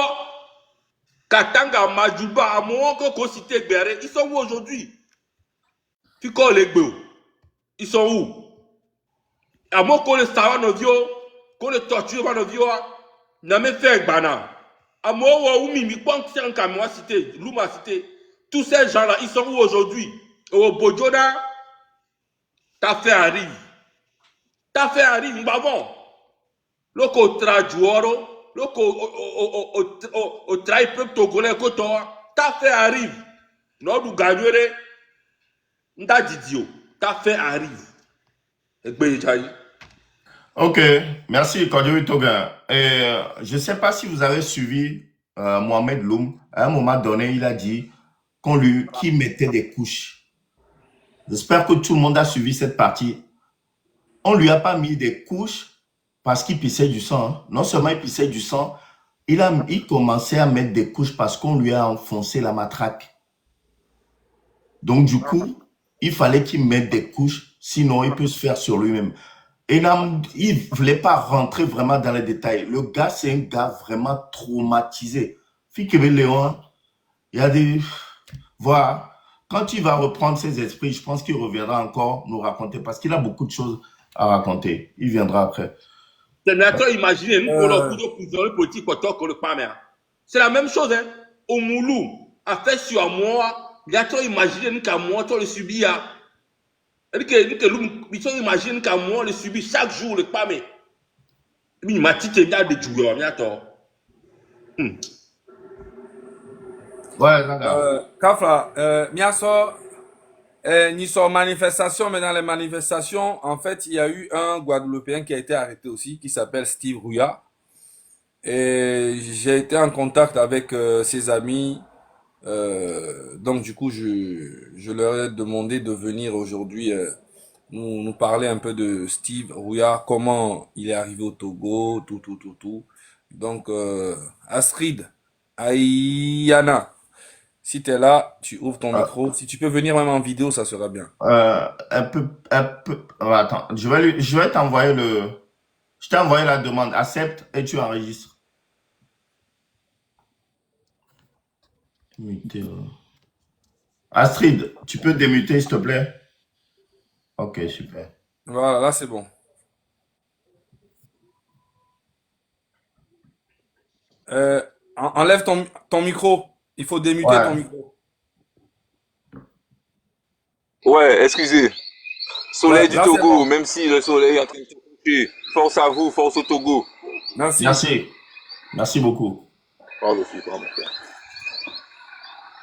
Katanga Majuba Amongo ko cité Gbere, ils sont où aujourd'hui? Fiko les gbeo. Ils sont où? Amoko le sawa novio, ko le torture wa novio, n'a même fait bana. Amo wa umi mi kwang tian kamwa cité, Luma cité. Tous ces gens-là, ils sont où aujourd'hui? Au Bojona, ta fait arrive. Ta fait arrive, mbavon. Loko trajuoro, loko o trai peuple togolais koto, ta fait arrive. Non, nous gagnerons. Nda didio, ta fait arrive. Egbe Jayi. Ok, merci Kodjovi Toga. Je ne sais pas si vous avez suivi Mohamed Loum. À un moment donné, il a dit qu'il mettait des couches. J'espère que tout le monde a suivi cette partie. On ne lui a pas mis des couches parce qu'il pissait du sang. Hein. Non seulement il pissait du sang, il commençait à mettre des couches parce qu'on lui a enfoncé la matraque. Donc du coup, il fallait qu'il mette des couches, sinon il peut se faire sur lui-même. Et là, il ne voulait pas rentrer vraiment dans les détails. Le gars, c'est un gars vraiment traumatisé. Fikebe Léon, il y a des... Voilà. Quand il va reprendre ses esprits, je pense qu'il reviendra encore nous raconter parce qu'il a beaucoup de choses à raconter. Il viendra après. C'est la même chose, hein. Au Moulou, a fait sur moi, il a trop imaginé qu'à moi, tu le subis. Il imagine qu'à moi, le subit chaque jour, le pas, mais il m'a dit qu'il y a des joueurs, Ouais, d'accord. Kafla, Miaso, ni sur manifestation, mais dans les manifestations, en fait, il y a eu un Guadeloupéen qui a été arrêté aussi, qui s'appelle Steve Rouya. Et j'ai été en contact avec ses amis. Donc du coup, je leur ai demandé de venir aujourd'hui nous parler un peu de Steve Rouya, comment il est arrivé au Togo, tout. Donc Astrid, Ayana, si tu es là, tu ouvres ton micro. Si tu peux venir même en vidéo, ça sera bien. Un peu. Attends, je vais t'envoyer je t'ai envoyé la demande. Accepte et tu enregistres. Astrid, tu peux démuter, s'il te plaît? Ok, super. Voilà, là c'est bon. Enlève ton micro. Il faut démuter ton micro. Ouais, excusez. Soleil du là, Togo, bon. même si le soleil est en train de se coucher. Force à vous, force au Togo. Merci. Merci beaucoup. Pardon, mon frère.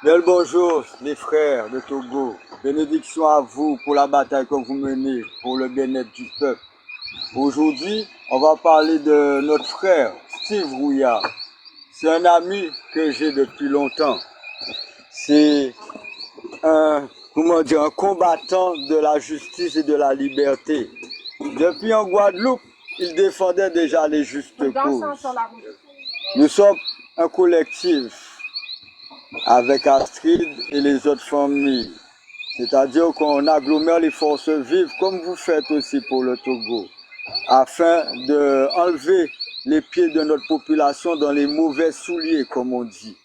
Bien le bonjour, les frères de Togo. Bénédiction à vous pour la bataille que vous menez pour le bien-être du peuple. Aujourd'hui, on va parler de notre frère, Steve Rouya. C'est un ami que j'ai depuis longtemps. C'est un combattant de la justice et de la liberté. Depuis en Guadeloupe, il défendait déjà les justes causes. Nous sommes un collectif avec Astrid et les autres familles. C'est-à-dire qu'on agglomère les forces vives comme vous faites aussi pour le Togo, afin d'enlever les pieds de notre population dans les mauvais souliers, comme on dit.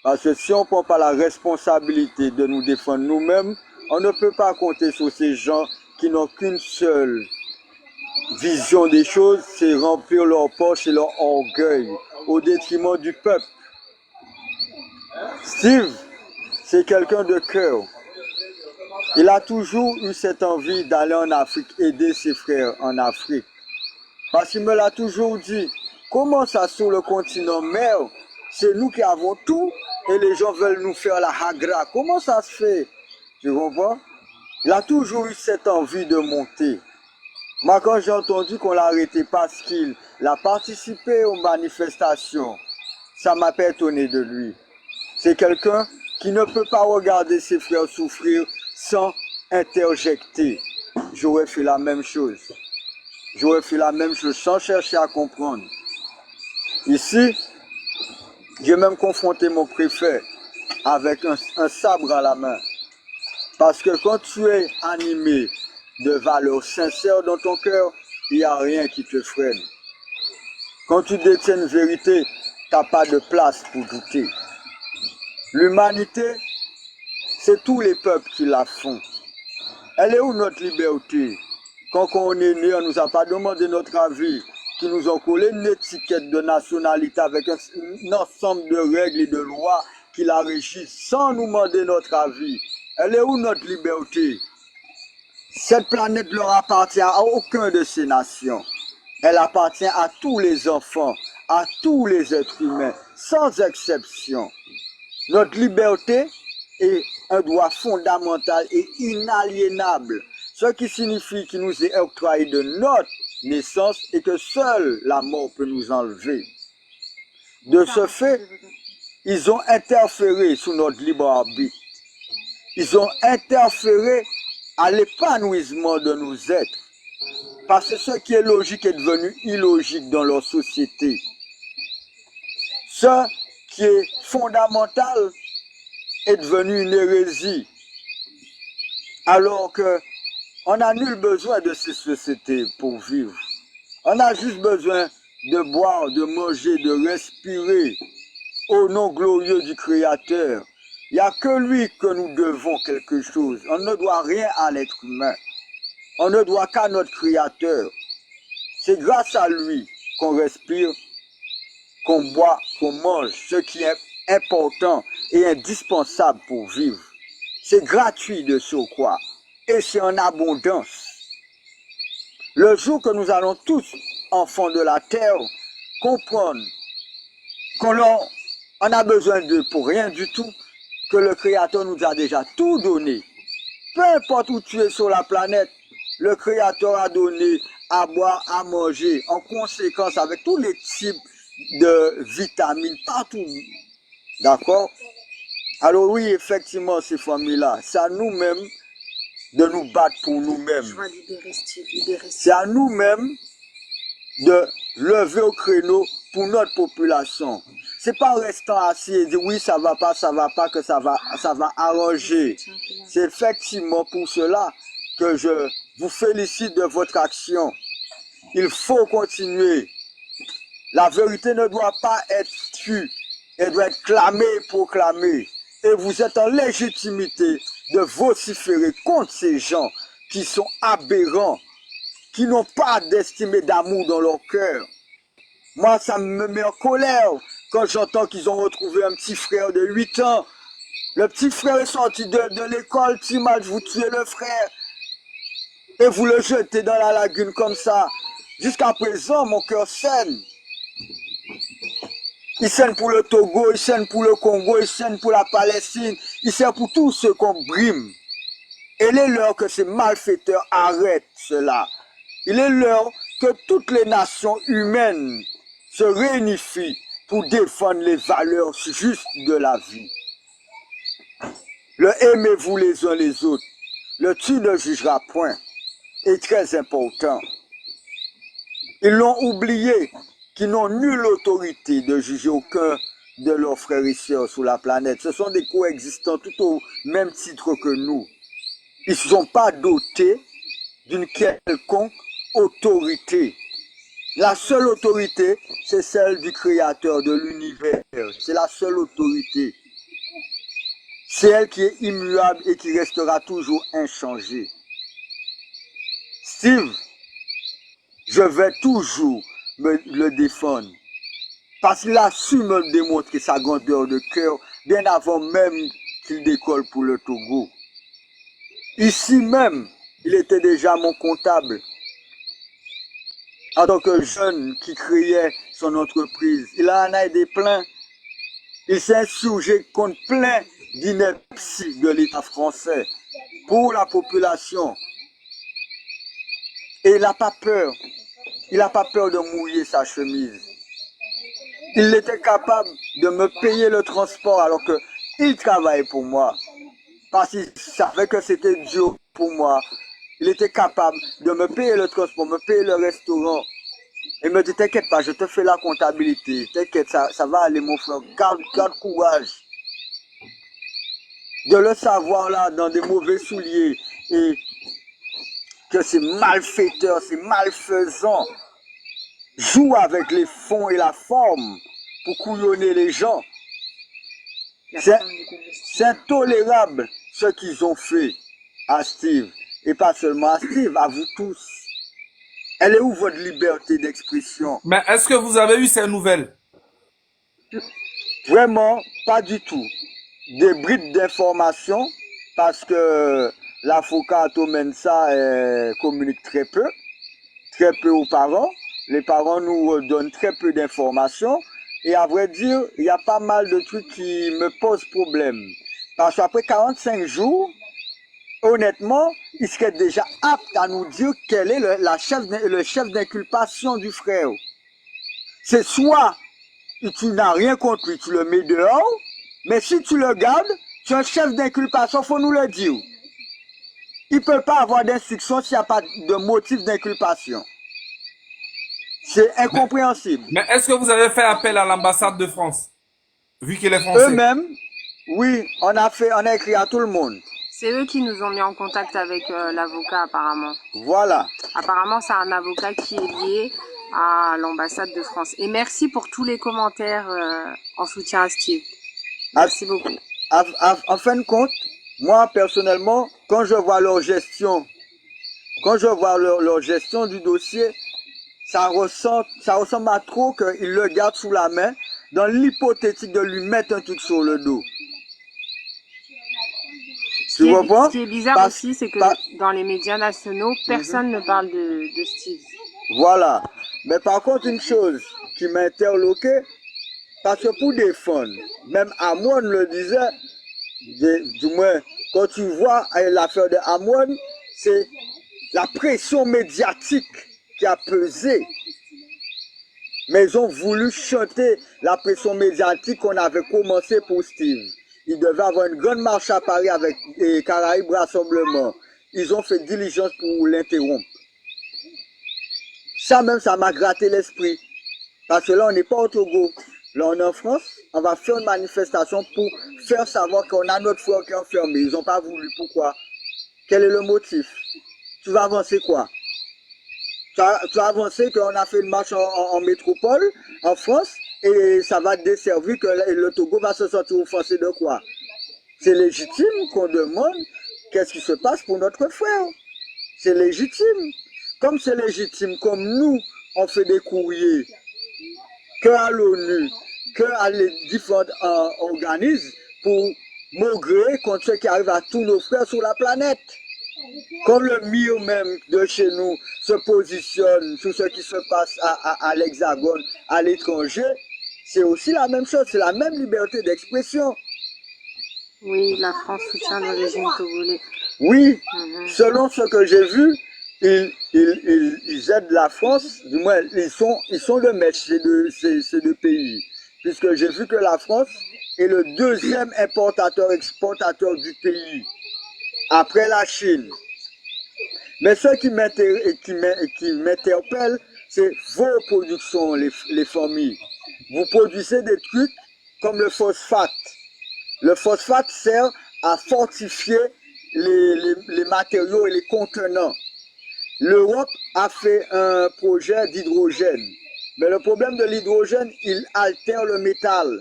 Parce que si on ne prend pas la responsabilité de nous défendre nous-mêmes, on ne peut pas compter sur ces gens qui n'ont qu'une seule vision des choses, c'est remplir leur poche et leur orgueil au détriment du peuple. Steve, c'est quelqu'un de cœur. Il a toujours eu cette envie d'aller en Afrique, aider ses frères en Afrique. Parce qu'il me l'a toujours dit, comment ça sur le continent mère, c'est nous qui avons tout et les gens veulent nous faire la hagra. Comment ça se fait? Tu comprends? Il a toujours eu cette envie de monter. Moi, quand j'ai entendu qu'on l'a arrêté parce qu'il a participé aux manifestations, ça m'a pas étonné de lui. C'est quelqu'un qui ne peut pas regarder ses frères souffrir sans interjecter. J'aurais fait la même chose. J'aurais fait la même chose sans chercher à comprendre. Ici, j'ai même confronté mon préfet avec un sabre à la main. Parce que quand tu es animé de valeurs sincères dans ton cœur, il n'y a rien qui te freine. Quand tu détiens une vérité, tu n'as pas de place pour douter. L'humanité, c'est tous les peuples qui la font. Elle est où notre liberté? Quand on est né, on ne nous a pas demandé notre avis, qui nous ont collé une étiquette de nationalité avec un ensemble de règles et de lois qui la régissent sans nous demander notre avis. Elle est où notre liberté? Cette planète ne leur appartient à aucun de ces nations. Elle appartient à tous les enfants, à tous les êtres humains, sans exception. Notre liberté est un droit fondamental et inaliénable, ce qui signifie qu'il nous est octroyé de notre naissance et que seule la mort peut nous enlever. De ce fait, ils ont interféré sous notre libre arbitre. Ils ont interféré à l'épanouissement de nos êtres. Parce que ce qui est logique est devenu illogique dans leur société. Ce qui est fondamental est devenu une hérésie. Alors que on n'a nul besoin de ces sociétés pour vivre. On a juste besoin de boire, de manger, de respirer au nom glorieux du Créateur. Il n'y a que lui que nous devons quelque chose. On ne doit rien à l'être humain. On ne doit qu'à notre Créateur. C'est grâce à lui qu'on respire, qu'on boit, qu'on mange, ce qui est important et indispensable pour vivre. C'est gratuit de surcroît et c'est en abondance. Le jour que nous allons tous, enfants de la terre, comprendre qu'on a besoin d'eux pour rien du tout, que le Créateur nous a déjà tout donné. Peu importe où tu es sur la planète, le Créateur a donné à boire, à manger, en conséquence avec tous les types de vitamines partout. D'accord? Alors oui, effectivement, ces familles-là, c'est à nous-mêmes de nous battre pour nous-mêmes. C'est à nous-mêmes de lever au créneau pour notre population. C'est pas en restant assis et dire oui, ça va pas, que ça va arranger. C'est effectivement pour cela que je vous félicite de votre action. Il faut continuer. La vérité ne doit pas être tue, elle doit être clamée et proclamée. Et vous êtes en légitimité de vociférer contre ces gens qui sont aberrants, qui n'ont pas d'estime et d'amour dans leur cœur. Moi, ça me met en colère quand j'entends qu'ils ont retrouvé un petit frère de 8 ans. Le petit frère est sorti de l'école, Timal, vous tuez le frère et vous le jetez dans la lagune comme ça. Jusqu'à présent, mon cœur saigne. Il saigne pour le Togo, il saigne pour le Congo, il saigne pour la Palestine, il saigne pour tous ceux qu'on brime. Il est l'heure que ces malfaiteurs arrêtent cela. Il est l'heure que toutes les nations humaines se réunifient pour défendre les valeurs justes de la vie. Le aimez-vous les uns les autres, le tu ne jugeras point, est très important. Ils l'ont oublié, qu'ils n'ont nulle autorité de juger aucun de leurs frères et sœurs sur la planète. Ce sont des coexistants tout au même titre que nous. Ils ne sont pas dotés d'une quelconque autorité. La seule autorité, c'est celle du Créateur de l'univers. C'est la seule autorité. C'est elle qui est immuable et qui restera toujours inchangée. Steve, je vais toujours le défendre. Parce qu'il a su me démontrer sa grandeur de cœur bien avant même qu'il décolle pour le Togo. Ici même, il était déjà mon comptable. En tant que jeune qui créait son entreprise, il en a aidé plein. Il s'est insurgé contre plein d'inepties de l'État français pour la population. Et il n'a pas peur. Il n'a pas peur de mouiller sa chemise. Il était capable de me payer le transport alors que il travaillait pour moi. Parce qu'il savait que c'était dur pour moi. Il était capable de me payer le transport, me payer le restaurant. Il me dit, t'inquiète pas, je te fais la comptabilité. T'inquiète, ça va aller mon frère. Garde courage. De le savoir là, dans des mauvais souliers, et que c'est malfaiteur, c'est malfaisant, joue avec les fonds et la forme pour couillonner les gens. C'est intolérable ce qu'ils ont fait à Steve. Et pas seulement à Steve, à vous tous. Elle est où votre liberté d'expression? Mais est-ce que vous avez eu ces nouvelles? Vraiment, pas du tout. Des bribes d'informations, parce que l'avocat Mensa communique très peu aux parents. Les parents nous donnent très peu d'informations. Et à vrai dire, il y a pas mal de trucs qui me posent problème. Parce qu'après 45 jours, honnêtement, il serait déjà apte à nous dire quel est le chef d'inculpation du frère. C'est soit tu n'as rien contre lui, tu le mets dehors, mais si tu le gardes, tu es un chef d'inculpation, il faut nous le dire. Il ne peut pas avoir d'instruction s'il n'y a pas de motif d'inculpation. C'est incompréhensible. Mais est-ce que vous avez fait appel à l'ambassade de France, vu qu'il est français? Eux-mêmes, oui, on a écrit à tout le monde. C'est eux qui nous ont mis en contact avec l'avocat apparemment. Voilà. Apparemment, c'est un avocat qui est lié à l'ambassade de France. Et merci pour tous les commentaires en soutien à Steve. Merci beaucoup. En fin de compte, moi personnellement, quand je vois leur gestion, leur gestion du dossier, ça ressemble à trop qu'ils le gardent sous la main dans l'hypothétique de lui mettre un truc sur le dos. Ce qui est bizarre aussi, c'est que dans les médias nationaux, personne ne parle de Steve. Voilà. Mais par contre, une chose qui m'a interloqué, parce que pour défendre, même Amon le disait, du moins, quand tu vois l'affaire de Amon, c'est la pression médiatique qui a pesé. Mais ils ont voulu chanter la pression médiatique qu'on avait commencé pour Steve. Il devait avoir une grande marche à Paris avec les Caraïbes Rassemblement. Ils ont fait diligence pour l'interrompre. Ça même, ça m'a gratté l'esprit. Parce que là, on n'est pas au Togo. Là, on est en France. On va faire une manifestation pour faire savoir qu'on a notre frère qui est enfermé. Ils n'ont pas voulu. Pourquoi? Quel est le motif? Tu vas avancer quoi? Tu vas avancer qu'on a fait une marche en métropole, en France, et ça va desservir que le Togo va se sentir offensé de quoi? C'est légitime qu'on demande qu'est-ce qui se passe pour notre frère. C'est légitime. Comme c'est légitime, comme nous, on fait des courriers que à l'ONU, que à les différents organismes pour maugréer contre ce qui arrive à tous nos frères sur la planète. Comme le MIR même de chez nous se positionne sur ce qui se passe à l'Hexagone, à l'étranger, c'est aussi la même chose, c'est la même liberté d'expression. Oui, la France soutient le régime togolais. Oui, selon ce que j'ai vu, ils aident la France, du moins ils sont le maître ces deux pays. Puisque j'ai vu que la France est le deuxième importateur-exportateur du pays, après la Chine. Mais ce qui m'interpelle, c'est vos productions, les familles. Vous produisez des trucs comme le phosphate. Le phosphate sert à fortifier les matériaux et les contenants. L'Europe a fait un projet d'hydrogène. Mais le problème de l'hydrogène, il altère le métal.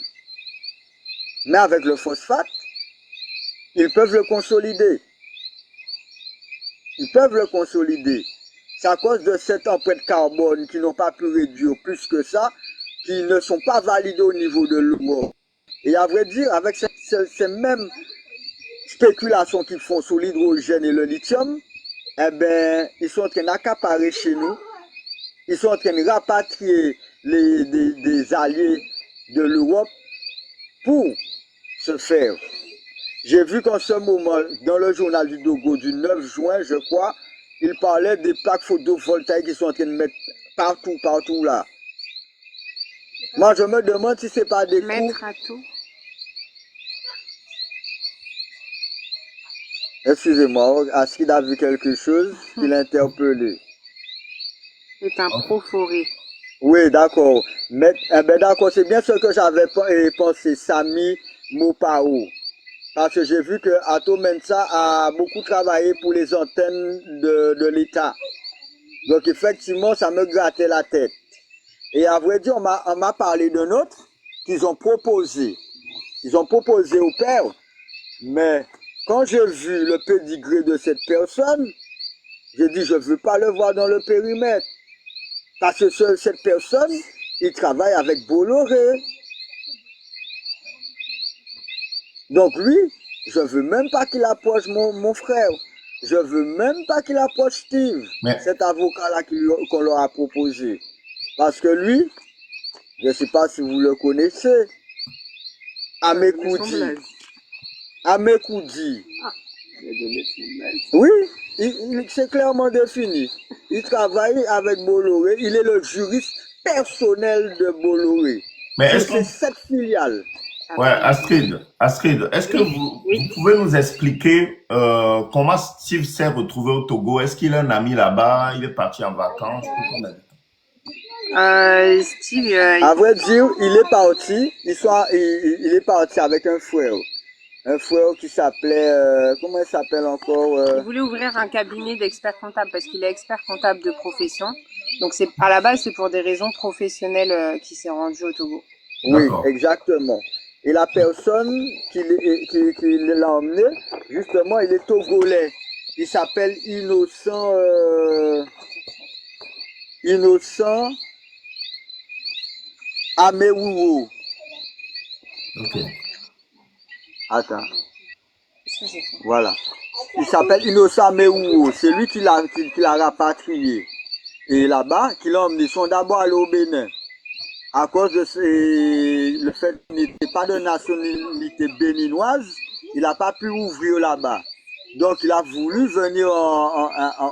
Mais avec le phosphate, ils peuvent le consolider. Ils peuvent le consolider. C'est à cause de cette empreinte carbone qu'ils n'ont pas pu réduire plus que ça, qui ne sont pas validés au niveau de l'Europe. Et à vrai dire, avec ces mêmes spéculations qu'ils font sur l'hydrogène et le lithium, eh ben, ils sont en train d'accaparer chez nous. Ils sont en train de rapatrier des alliés de l'Europe pour se faire. J'ai vu qu'en ce moment, dans le journal du Togo du 9 juin, je crois, il parlait des plaques photovoltaïques qui sont en train de mettre partout là. Moi, je me demande si ce n'est pas des coups. Excusez-moi, Astrid a vu quelque chose qui l'a interpellé. C'est un proforé. Oui, d'accord. Mais d'accord, c'est bien ce que j'avais pensé, Sami Mopao. Parce que j'ai vu que Ato Mensa a beaucoup travaillé pour les antennes de l'État. Donc effectivement, ça me grattait la tête. Et à vrai dire, on m'a parlé d'un autre qu'ils ont proposé. Ils ont proposé au père, mais quand j'ai vu le pédigré de cette personne, j'ai dit je ne veux pas le voir dans le périmètre. Parce que cette personne, il travaille avec Bolloré. Donc lui, je ne veux même pas qu'il approche mon frère. Je ne veux même pas qu'il approche Steve, cet avocat-là qu'on leur a proposé. Parce que lui, je ne sais pas si vous le connaissez, Amekoudi. Amekoudi. Oui, c'est clairement défini. Il travaille avec Bolloré. Il est le juriste personnel de Bolloré. Mais est-ce C'est que... cette filiale. Ouais, Astrid, est-ce que vous pouvez nous expliquer comment Steve s'est retrouvé au Togo? Est-ce qu'il a un ami là-bas? Il est parti en vacances? Steve, À vrai dire, il est parti avec un frère. Un frère qui s'appelait, comment il s'appelle encore il voulait ouvrir un cabinet d'expert comptable parce qu'il est expert comptable de profession. Donc à la base, c'est pour des raisons professionnelles qu'il s'est rendu au Togo. Oui, exactement. Et la personne qui l'a emmené, justement, il est togolais. Il s'appelle Innocent Amewowo. Ok. Attends. Voilà. Il s'appelle Innocent Amewowo. C'est lui qui l'a rapatrié. Et là-bas, qui l'a emmené, ils sont d'abord allés au Bénin. À cause de le fait qu'il n'était pas de nationalité béninoise, il n'a pas pu ouvrir là-bas. Donc il a voulu venir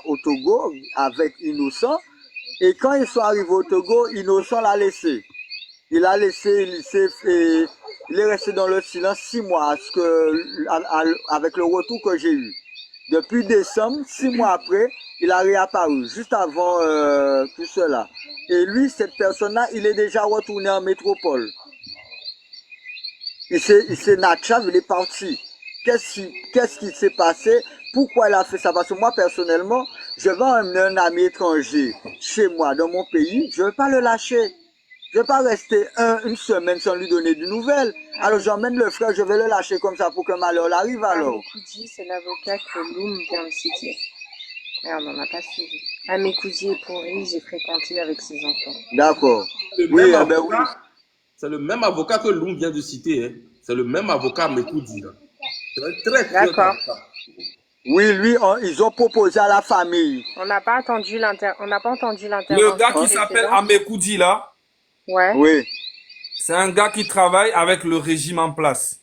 au Togo avec Innocent. Et quand ils sont arrivés au Togo, Innocent l'a laissé. Il est resté dans le silence 6 mois avec le retour que j'ai eu. Depuis décembre, 6 mois après, il a réapparu, juste avant tout cela. Et lui, cette personne-là, il est déjà retourné en métropole. Il s'est Natchav, il est parti. Qu'est-ce qui s'est passé? Pourquoi il a fait ça? Parce que moi, personnellement, je vais emmener un ami étranger chez moi, dans mon pays, je ne vais pas le lâcher. Je ne vais pas rester une semaine sans lui donner de nouvelles. Alors j'emmène le frère, je vais le lâcher comme ça pour que malheur arrive alors. Amekoudi, c'est l'avocat que Loum vient de citer. Merde, on n'a pas suivi. Amekoudi est pourri, j'ai fréquenté avec ses enfants. D'accord. Oui, c'est le même avocat que Loum vient de citer. Hein. C'est le même avocat Amekoudi. C'est très d'accord. Oui, lui, ils ont proposé à la famille. On n'a pas entendu l'intervention. Le gars qui s'appelle Amekoudi là. Ouais. Oui. C'est un gars qui travaille avec le régime en place.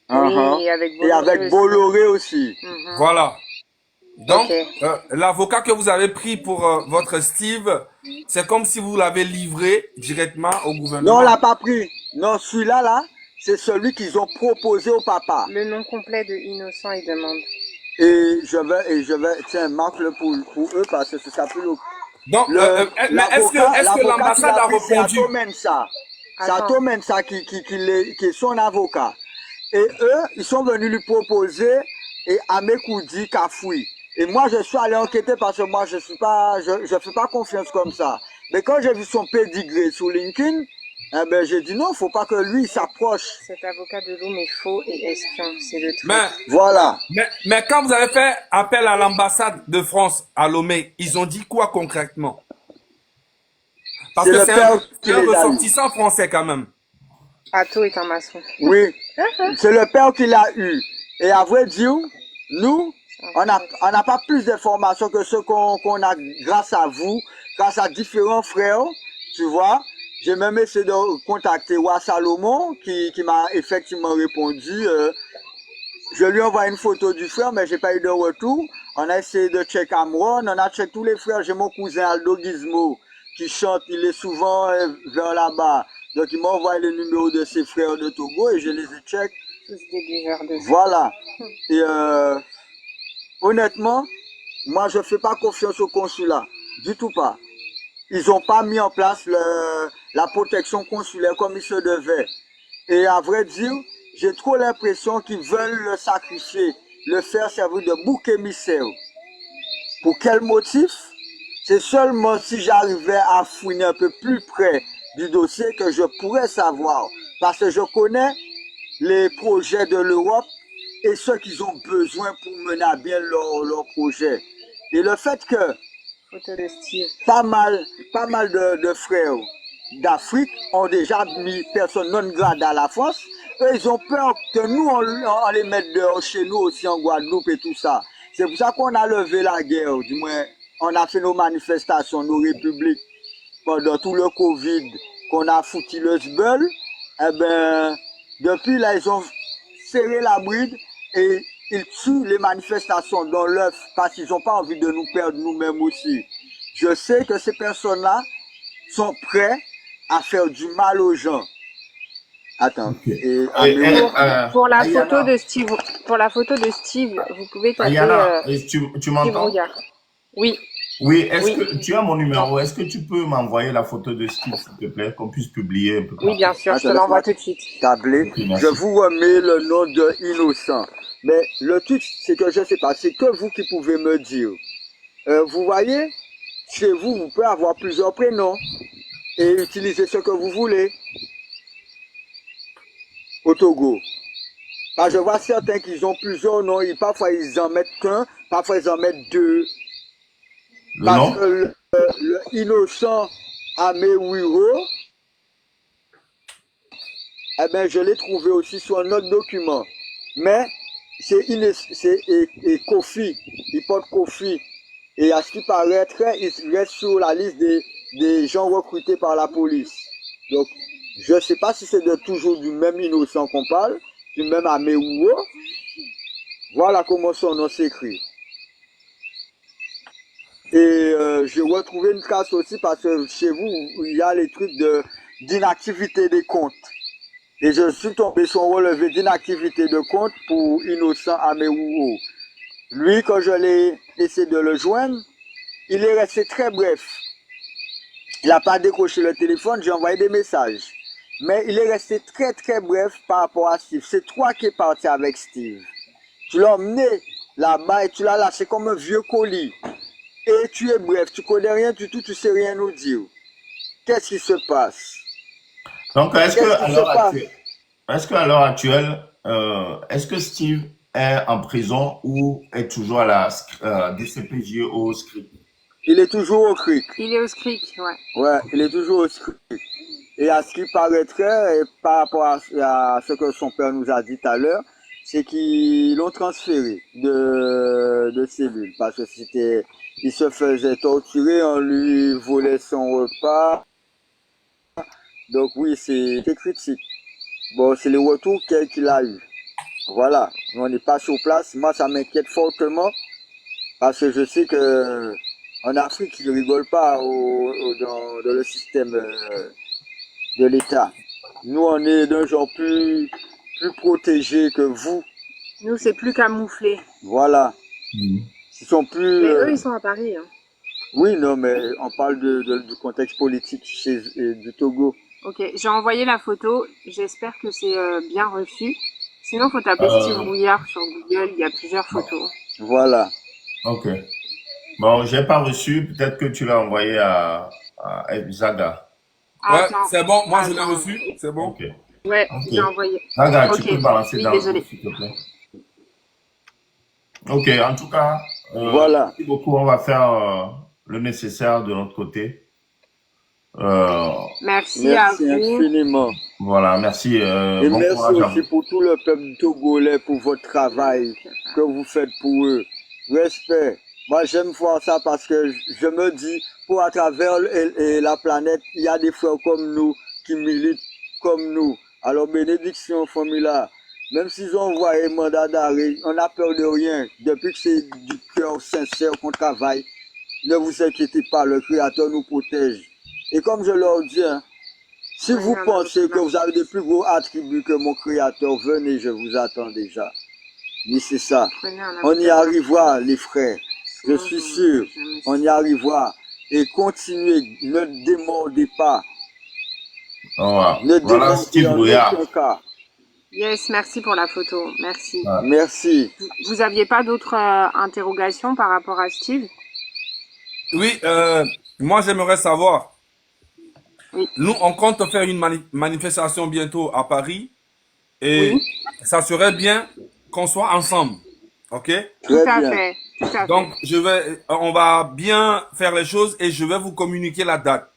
Oui, et avec Bolloré aussi. Voilà. Donc, l'avocat que vous avez pris pour votre Steve, c'est comme si vous l'avez livré directement au gouvernement. Non, on l'a pas pris. Non, celui-là, là, c'est celui qu'ils ont proposé au papa. Le nom complet de Innocent, il demande. Et je vais, tiens, marque-le pour eux parce que ça peut le... Donc, est-ce que l'ambassade a répondu? C'est Ato Mensa qui est son avocat. Et eux, ils sont venus lui proposer et Amekoudi Kafoui. Et moi, je suis allé enquêter parce que moi, je fais pas confiance comme ça. Mais quand j'ai vu son pédigré sur LinkedIn, eh ben, j'ai dit non, faut pas que lui s'approche. Cet avocat de Loum est faux et espion, c'est le truc. Voilà. Mais quand vous avez fait appel à l'ambassade de France à Lomé, ils ont dit quoi concrètement? Parce que c'est un ressortissant français quand même. Ato est un maçon. Oui, c'est le père qui l'a eu. Et à vrai dire, nous, on n'a pas plus d'informations que ce qu'on a grâce à vous, grâce à différents frères, tu vois. J'ai même essayé de contacter Wa Salomon qui m'a effectivement répondu. Je lui envoie une photo du frère, mais j'ai pas eu de retour. On a essayé de check Amron, on a check tous les frères. J'ai mon cousin Aldo Gizmo qui chante, il est souvent vers là-bas. Donc il m'a envoyé le numéro de ses frères de Togo et je les ai check. Tous des buveurs de Voilà. Et honnêtement, moi, je ne fais pas confiance au consulat. Du tout pas. Ils n'ont pas mis en place la protection consulaire comme il se devait. Et à vrai dire, j'ai trop l'impression qu'ils veulent le sacrifier, le faire servir de bouc émissaire. Pour quel motif? C'est seulement si j'arrivais à fouiner un peu plus près du dossier que je pourrais savoir. Parce que je connais les projets de l'Europe et ceux qu'ils ont besoin pour mener à bien leur projet. Et le fait que Photo de Steve. pas mal de frères d'Afrique ont déjà mis personne non grata à la France. Eux, ils ont peur que nous, on les mette dehors chez nous aussi en Guadeloupe et tout ça. C'est pour ça qu'on a levé la guerre, du moins, on a fait nos manifestations, nos républiques pendant tout le Covid, qu'on a foutu le sbeul. Eh ben, depuis là, ils ont serré la bride et ils tuent les manifestations dans l'œuf parce qu'ils n'ont pas envie de nous perdre nous-mêmes aussi. Je sais que ces personnes-là sont prêts à faire du mal aux gens. Attends. Et, Pour la Ayana, photo de Steve, vous pouvez taper Ayana, tu Steve m'entends? Rouillard. Oui, Oui, est-ce oui, que tu as mon numéro? Est-ce que tu peux m'envoyer la photo de Steve, s'il te plaît, qu'on puisse publier un peu oui, bien partout? sûr, je te attends, l'envoie laisse-moi tout de suite. tabler. Ok, Je merci. vous remets le nom de Innocent. Mais le truc, c'est que je ne sais pas, c'est que vous qui pouvez me dire. Vous voyez, chez vous, vous pouvez avoir plusieurs prénoms et utiliser ce que vous voulez au Togo. Parce que je vois certains qui ont plusieurs noms, et parfois ils en mettent qu'un, parfois ils en mettent deux. Le Parce nom? que le Innocent Amewiro, eh ben, je l'ai trouvé aussi sur un autre document. Mais c'est Kofi, il porte Kofi. Et à ce qui paraîtrait, il reste sur la liste des gens recrutés par la police. Donc, je ne sais pas si c'est toujours du même Innocent qu'on parle, du même Amewiro. Voilà comment son nom s'écrit. Et j'ai retrouvé une trace aussi parce que chez vous, il y a les trucs d'inactivité des comptes. Et je suis tombé sur un relevé d'inactivité de compte pour Innocent Amewuro. Lui, quand je l'ai essayé de le joindre, il est resté très bref. Il n'a pas décroché le téléphone, j'ai envoyé des messages. Mais il est resté très très bref par rapport à Steve. C'est toi qui es parti avec Steve. Tu l'as emmené là-bas et tu l'as lâché comme un vieux colis. Et tu es bref, tu connais rien du tout, tu sais rien nous dire. Qu'est-ce qui se passe? Donc, Qu'est-ce qui se passe? est-ce qu'à l'heure actuelle, est-ce que Steve est en prison ou est toujours à la DCPJ au script? Il est toujours au cric. Il est au SCRIC, ouais. Ouais, il est toujours au cric. Et à ce qui paraîtrait, et par rapport à ce que son père nous a dit tout à l'heure, c'est qu'ils l'ont transféré de cellule. Parce que il se faisait torturer, on lui volait son repas. Donc oui, c'est critique. Bon, c'est le retour qu'il a eu. Voilà, on n'est pas sur place. Moi, ça m'inquiète fortement parce que je sais que en Afrique, ils ne rigolent pas dans le système de l'État. Nous, on est d'un genre plus protégé que vous. Nous, c'est plus camouflé. Voilà. Mhm. Ils sont plus... Mais eux, ils sont à Paris. Hein. Oui, non, mais on parle du contexte politique du Togo. Ok, j'ai envoyé la photo. J'espère que c'est bien reçu. Sinon, faut taper Steve Rouillard sur Google. Il y a plusieurs photos. Voilà. Ok. Bon, j'ai pas reçu. Peut-être que tu l'as envoyé à Zaga. Ouais, Attends. c'est bon, moi je l'ai Attends. reçu, c'est bon. Ok. Ouais, Ok. j'ai envoyé. Zaga, Ok. tu peux balancer Oui, dans désolé. le s'il te plaît. Ok, en tout cas, Voilà. merci beaucoup. On va faire le nécessaire de notre côté. Merci à Merci vous. infiniment. Voilà, merci. Et Bon merci courage à aussi vous. pour tout le peuple togolais pour votre travail que vous faites pour eux. Respect. Moi, j'aime voir ça parce que je me dis, pour à travers la planète, il y a des frères comme nous qui militent comme nous. Alors, bénédiction, Formula. Même s'ils ont envoyé mandat d'arrêt, on n'a peur de rien. Depuis que c'est du cœur sincère qu'on travaille, ne vous inquiétez pas, le Créateur nous protège. Et comme je leur dis, hein, si vous pensez que vous avez des plus gros attributs que mon Créateur, venez, je vous attends déjà. Oui, c'est ça. Prenez un On y apéro. arrivera, les frères. Je Sinon, suis vous sûr. n'aurez jamais On y arrivera. Et continuez. Ne démordez pas. Ne Voilà démordez Steve en Rouillard. aucun cas. Yes, merci pour la photo. Merci. Ouais. Merci. Vous aviez pas d'autres interrogations par rapport à Steve? Oui, moi j'aimerais savoir. Oui. Nous, on compte faire une manifestation bientôt à Paris et Oui. ça serait bien qu'on soit ensemble. OK? Tout Très à bien. fait. Tout à Donc, fait. on va bien faire les choses et je vais vous communiquer la date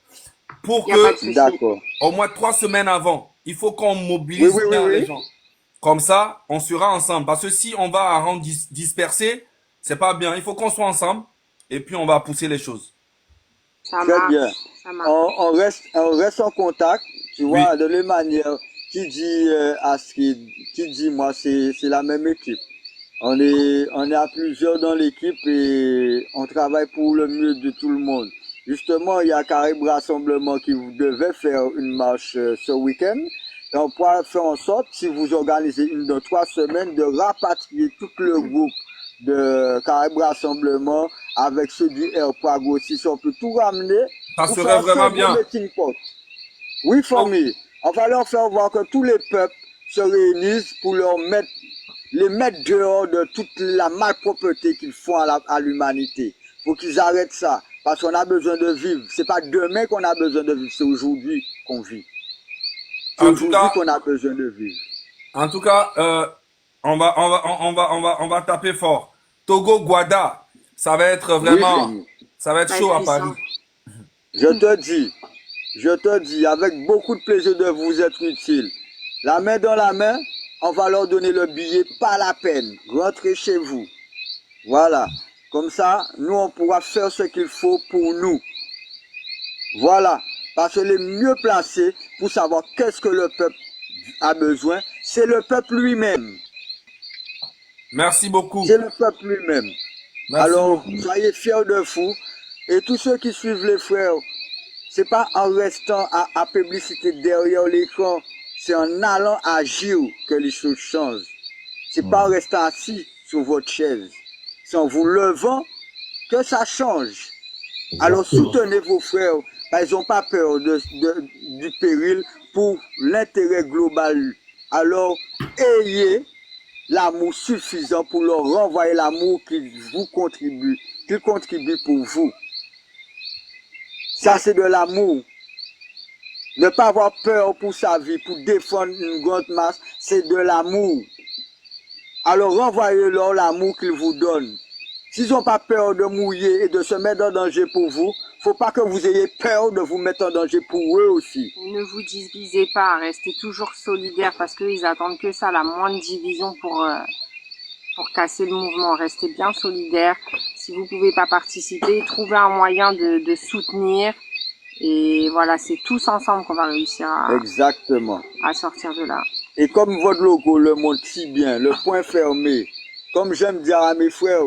pour Il n'y a pas de que souci. D'accord. au moins 3 semaines avant, il faut qu'on Oui, mobilise oui, oui, bien les oui. gens. Comme ça, on sera ensemble. Parce que si on va à rendre dispersé, c'est pas bien. Il faut qu'on soit ensemble et puis on va pousser les choses. Ça Très marche. bien. Ça marche. On reste en contact. Tu Oui. vois, de la manière qui dit Astrid, qui dit moi, c'est la même équipe. On est à plusieurs dans l'équipe et on travaille pour le mieux de tout le monde. Justement, il y a Caraïbes Rassemblement qui devait faire une marche ce week-end. Et on pourra faire en sorte, si vous organisez une de 3 semaines, de rapatrier tout le groupe de Caraïbes Rassemblement avec ceux du Air Prague aussi. Si on peut tout ramener Ça pour serait faire vraiment un gros bien. meeting pot. Oui, famille. On va leur faire voir que tous les peuples se réunissent pour les mettre dehors de toute la malpropreté qu'ils font à l'humanité. Faut qu'ils arrêtent ça. Parce qu'on a besoin de vivre. C'est pas demain qu'on a besoin de vivre, c'est aujourd'hui qu'on vit. C'est En tout aujourd'hui cas, qu'on a besoin de vivre. en tout cas, on va taper fort. Togo, Guada, ça va être Oui, vraiment, Rémi. ça va être Ça va chaud être à puissant. Paris. Je te dis, avec beaucoup de plaisir de vous être utile. La main dans la main, on va leur donner le billet, pas la peine. Rentrez chez vous. Voilà. Comme ça, nous, on pourra faire ce qu'il faut pour nous. Voilà. Parce que les mieux placés pour savoir qu'est-ce que le peuple a besoin, c'est le peuple lui-même. Merci beaucoup. C'est le peuple lui-même. Merci Alors, beaucoup. soyez fiers de vous. Et tous ceux qui suivent les frères, c'est pas en restant à publicité derrière l'écran, c'est en allant agir que les choses changent. C'est pas en restant assis sur votre chaise. C'est en vous levant que ça change. Alors soutenez vos frères, parce qu'ils n'ont pas peur du péril pour l'intérêt global. Alors ayez l'amour suffisant pour leur renvoyer l'amour qu'ils contribuent pour vous. Ça, c'est de l'amour. Ne pas avoir peur pour sa vie, pour défendre une grande masse, c'est de l'amour. Alors renvoyez-leur l'amour qu'ils vous donnent. S'ils n'ont pas peur de mouiller et de se mettre en danger pour vous, faut pas que vous ayez peur de vous mettre en danger pour eux aussi. Ne vous divisez pas, restez toujours solidaires parce qu'ils attendent que ça, la moindre division pour casser le mouvement. Restez bien solidaires. Si vous pouvez pas participer, trouvez un moyen de soutenir. Et voilà, c'est tous ensemble qu'on va réussir Exactement. à sortir de là. Et comme votre logo le montre si bien, le point fermé, comme j'aime dire à mes frères,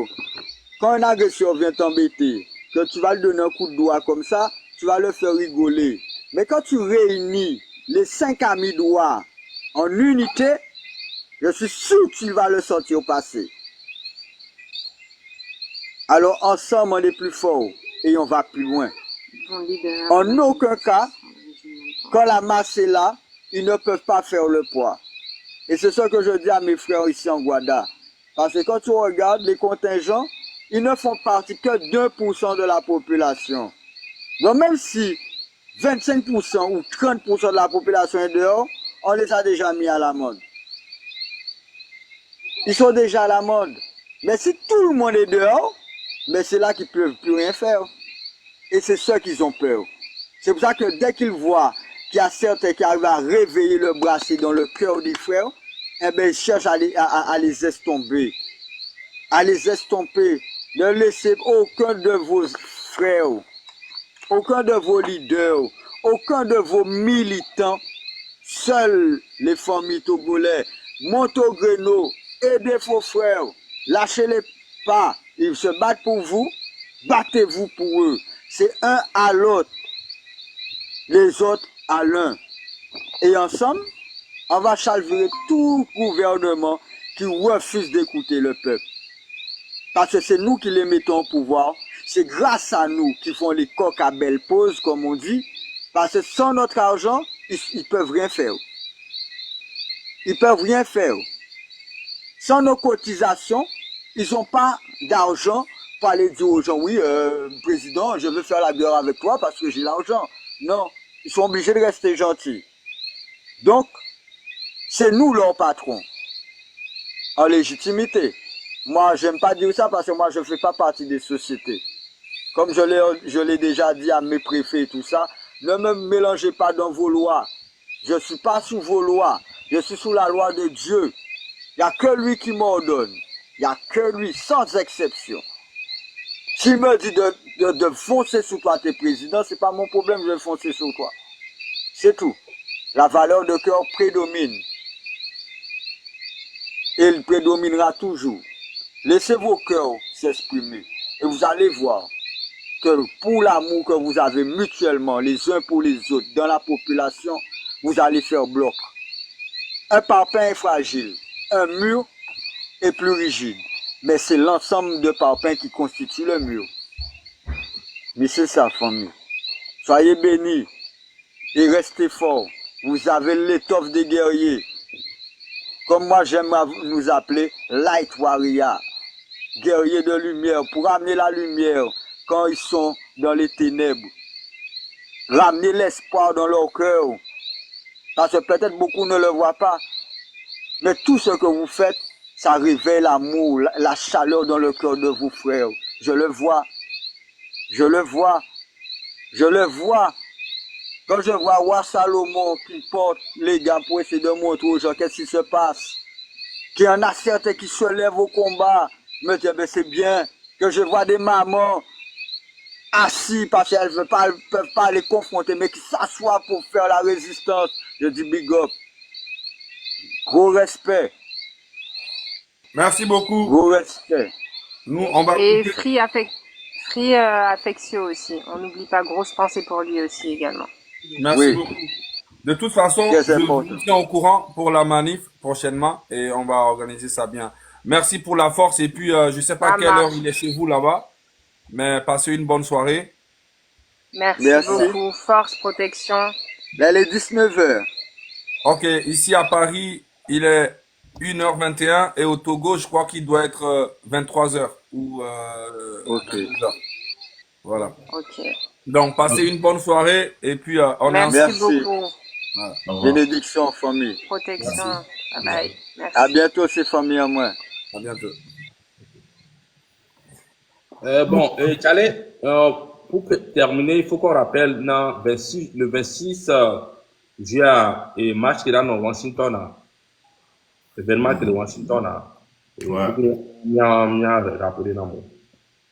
quand un agresseur vient t'embêter, que tu vas lui donner un coup de doigt comme ça, tu vas le faire rigoler. Mais quand tu réunis les 5 amis doigts en unité, je suis sûr que tu vas le sortir passer. Alors ensemble, on est plus fort et on va plus loin. En aucun cas, quand la masse est là, ils ne peuvent pas faire le poids. Et c'est ce que je dis à mes frères ici en Guada. Parce que quand tu regardes les contingents, ils ne font partie que d'1% de la population. Donc même si 25% ou 30% de la population est dehors, on les a déjà mis à l'amende. Ils sont déjà à l'amende. Mais si tout le monde est dehors, mais c'est là qu'ils ne peuvent plus rien faire. Et c'est ça qu'ils ont peur. C'est pour ça que dès qu'ils voient qu'il y a certains qui arrivent à réveiller le bracelet dans le cœur des frères, eh bien, ils cherchent à les estomper. À les estomper. Ne laissez aucun de vos frères, aucun de vos leaders, aucun de vos militants, seuls les familles togolais, montent au créneau, aidez vos frères, lâchez-les pas, ils se battent pour vous, battez-vous pour eux. C'est un à l'autre, les autres à l'un. Et ensemble, on va chaleurer tout gouvernement qui refusent d'écouter le peuple. Parce que c'est nous qui les mettons au pouvoir. C'est grâce à nous qu'ils font les coques à belle pose, comme on dit. Parce que sans notre argent, ils peuvent rien faire. Ils peuvent rien faire. Sans nos cotisations, ils n'ont pas d'argent pour aller dire aux gens, oui, président, je veux faire la guerre avec toi parce que j'ai l'argent. Non, ils sont obligés de rester gentils. Donc, c'est nous leur patron, en légitimité. Moi, j'aime pas dire ça parce que moi, je ne fais pas partie des sociétés. Comme je l'ai déjà dit à mes préfets et tout ça, ne me mélangez pas dans vos lois. Je ne suis pas sous vos lois, je suis sous la loi de Dieu. Il n'y a que lui qui m'ordonne. Il n'y a que lui, sans exception. S'il me dit de foncer sur toi, t'es président, ce n'est pas mon problème, je vais foncer sur toi. C'est tout. La valeur de cœur prédomine. Et il prédominera toujours. Laissez vos cœurs s'exprimer. Et vous allez voir que pour l'amour que vous avez mutuellement, les uns pour les autres, dans la population, vous allez faire bloc. Un parpaing est fragile. Un mur est plus rigide. Mais c'est l'ensemble de parpaings qui constitue le mur. Mais c'est ça, famille. Soyez bénis et restez forts. Vous avez l'étoffe des guerriers. Comme moi, j'aime nous appeler Light Warrior. Guerriers de lumière, pour amener la lumière quand ils sont dans les ténèbres. Ramener l'espoir dans leur cœur. Parce que peut-être beaucoup ne le voient pas. Mais tout ce que vous faites, ça révèle l'amour, la chaleur dans le cœur de vos frères. Je le vois. Je le vois. Je le vois. Quand je vois Roi Salomon qui porte les gars pour essayer de montrer aux gens qu'est-ce qui se passe, qu'il y en a certains qui se lèvent au combat, je me dis, ben c'est bien que je vois des mamans assis parce qu'elles ne peuvent pas les confronter, mais qui s'assoient pour faire la résistance. Je dis big up. Gros respect. Merci beaucoup. Gros respect. Nous, on va... Et Free Affectio aussi. On n'oublie pas, grosse pensée pour lui aussi également. Merci beaucoup. De toute façon, Très je important. vous tiens au courant pour la manif prochainement et on va organiser ça bien. Merci pour la force et puis je ne sais pas Ça à quelle heure marche. il est chez vous là-bas, mais passez une bonne soirée. Merci Merci. beaucoup. Force, protection. Là, il est 19h. Ok, ici à Paris, il est 1h21 et au Togo, je crois qu'il doit être 23h ou Ok. 22h. Voilà. Ok. Donc, passez une bonne soirée et puis on est ensemble. Merci Merci. beaucoup. Voilà. Bénédiction en famille. Protection. Bye bye. Merci. À bientôt, ces familles à moi. À bientôt. Bon, Tchale, pour terminer, il faut qu'on rappelle le 26 juin et match qui est dans Washington, événement qui est de Washington. Ouais.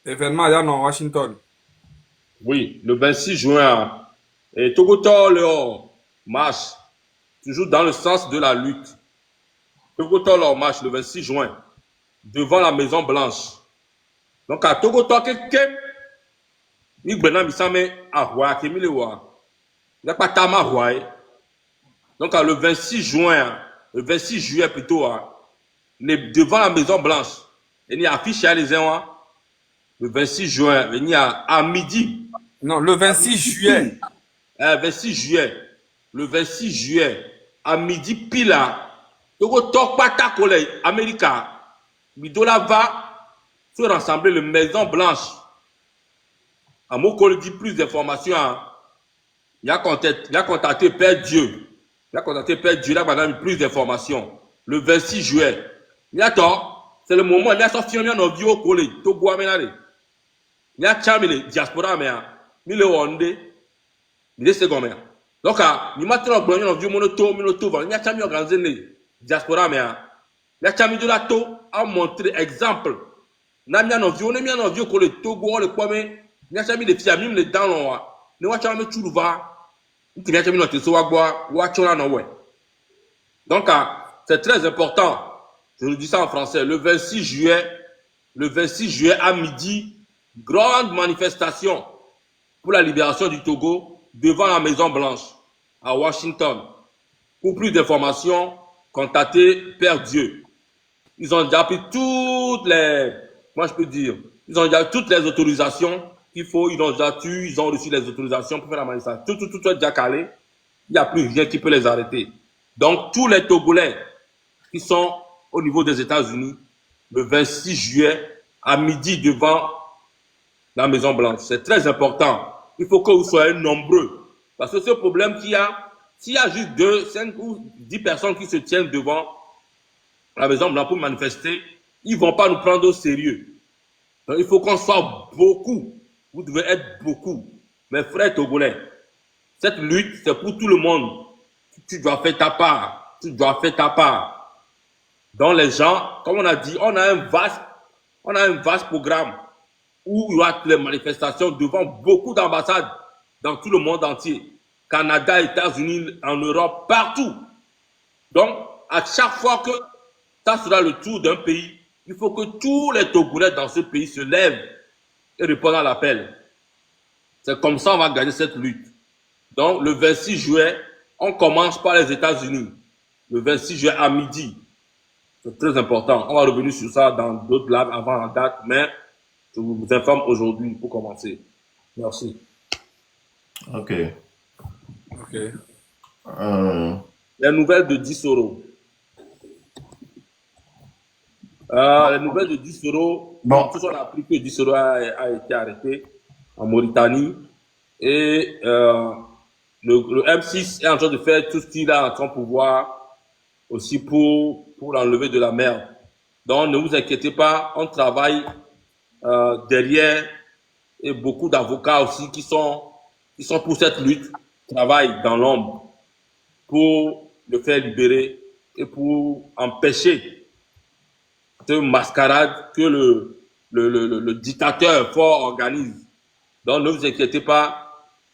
Événement, il y a dans Washington. Oui, le 26 juin. Et Togoto, leur marche, toujours dans le sens de la lutte. Togoto, leur marche le 26 juin, devant la Maison Blanche. Donc, à Togoto, quelqu'un, il y a pas tama. Donc, le 26 juin, le 26 juillet plutôt, devant la Maison Blanche, il y a affiché à les gens, le 26 juin, il y a à midi. Non, le 26 juillet. 26 juillet. Le 26 juillet, à midi pile, Togo Tok Pata Collège, Américain, Midola va se rassembler la Maison Blanche. À mon collègue dit plus d'informations. Il a contacté Père Dieu. Il a contacté Père Dieu, là, madame, plus d'informations. Le 26 juillet. Il y a tort. C'est le moment, il y a sorti un vieux au collège, Togo Aménare. Il y a Chamile, diaspora, mais il est ondé. Il est second, mais. Donc, il m'a tenu un vieux monoto, il y a Chamile organisé, diaspora, mais. Il y a Chamile de la to a montré exemple. Il y a un vieux collège, Togo, le Kwame. Il y a Chamile de filles, même les dents, ne wa Chamile Choulouva. Il y a Chamile de Soagua, Wachona, no way. Donc, c'est très important. Je vous dis ça en français. Le 26 juillet à midi, grande manifestation pour la libération du Togo devant la Maison Blanche à Washington. Pour plus d'informations, contactez Père Dieu. Ils ont déjà pris toutes les, moi je peux dire, ils ont déjà toutes les autorisations qu'il faut, ils ont déjà ils ont reçu les autorisations pour faire la manifestation. Tout est déjà calé. Il n'y a plus rien qui peut les arrêter. Donc, tous les Togolais qui sont au niveau des États-Unis, le 26 juillet, à midi devant la Maison Blanche. C'est très important. Il faut que vous soyez nombreux. Parce que ce problème qu'il y a, s'il y a juste 2, 5 ou 10 personnes qui se tiennent devant la Maison Blanche pour manifester, ils ne vont pas nous prendre au sérieux. Donc, il faut qu'on soit beaucoup. Vous devez être beaucoup. Mes frères Togolais, cette lutte, c'est pour tout le monde. Tu dois faire ta part. Tu dois faire ta part. Donc les gens, comme on a dit, on a un vaste programme où il y aura les manifestations devant beaucoup d'ambassades dans tout le monde entier. Canada, États-Unis, en Europe, partout. Donc, à chaque fois que ça sera le tour d'un pays, il faut que tous les Togolais dans ce pays se lèvent et répondent à l'appel. C'est comme ça qu'on va gagner cette lutte. Donc, le 26 juillet, on commence par les États-Unis. Le 26 juillet à midi. C'est très important. On va revenir sur ça dans d'autres lives avant la date, mais je vous informe aujourd'hui pour commencer. Merci. Ok. Ok. Les nouvelles de Dissoro. Les nouvelles de Dissoro. Bon. Tous on a appris que Dissoro a été arrêté en Mauritanie. Et le M6 est en train de faire tout ce qu'il a en son pouvoir aussi pour l'enlever de la merde. Donc ne vous inquiétez pas, on travaille derrière et beaucoup d'avocats aussi qui sont pour cette lutte travaillent dans l'ombre pour le faire libérer et pour empêcher cette mascarade que le dictateur fort organise. Donc ne vous inquiétez pas,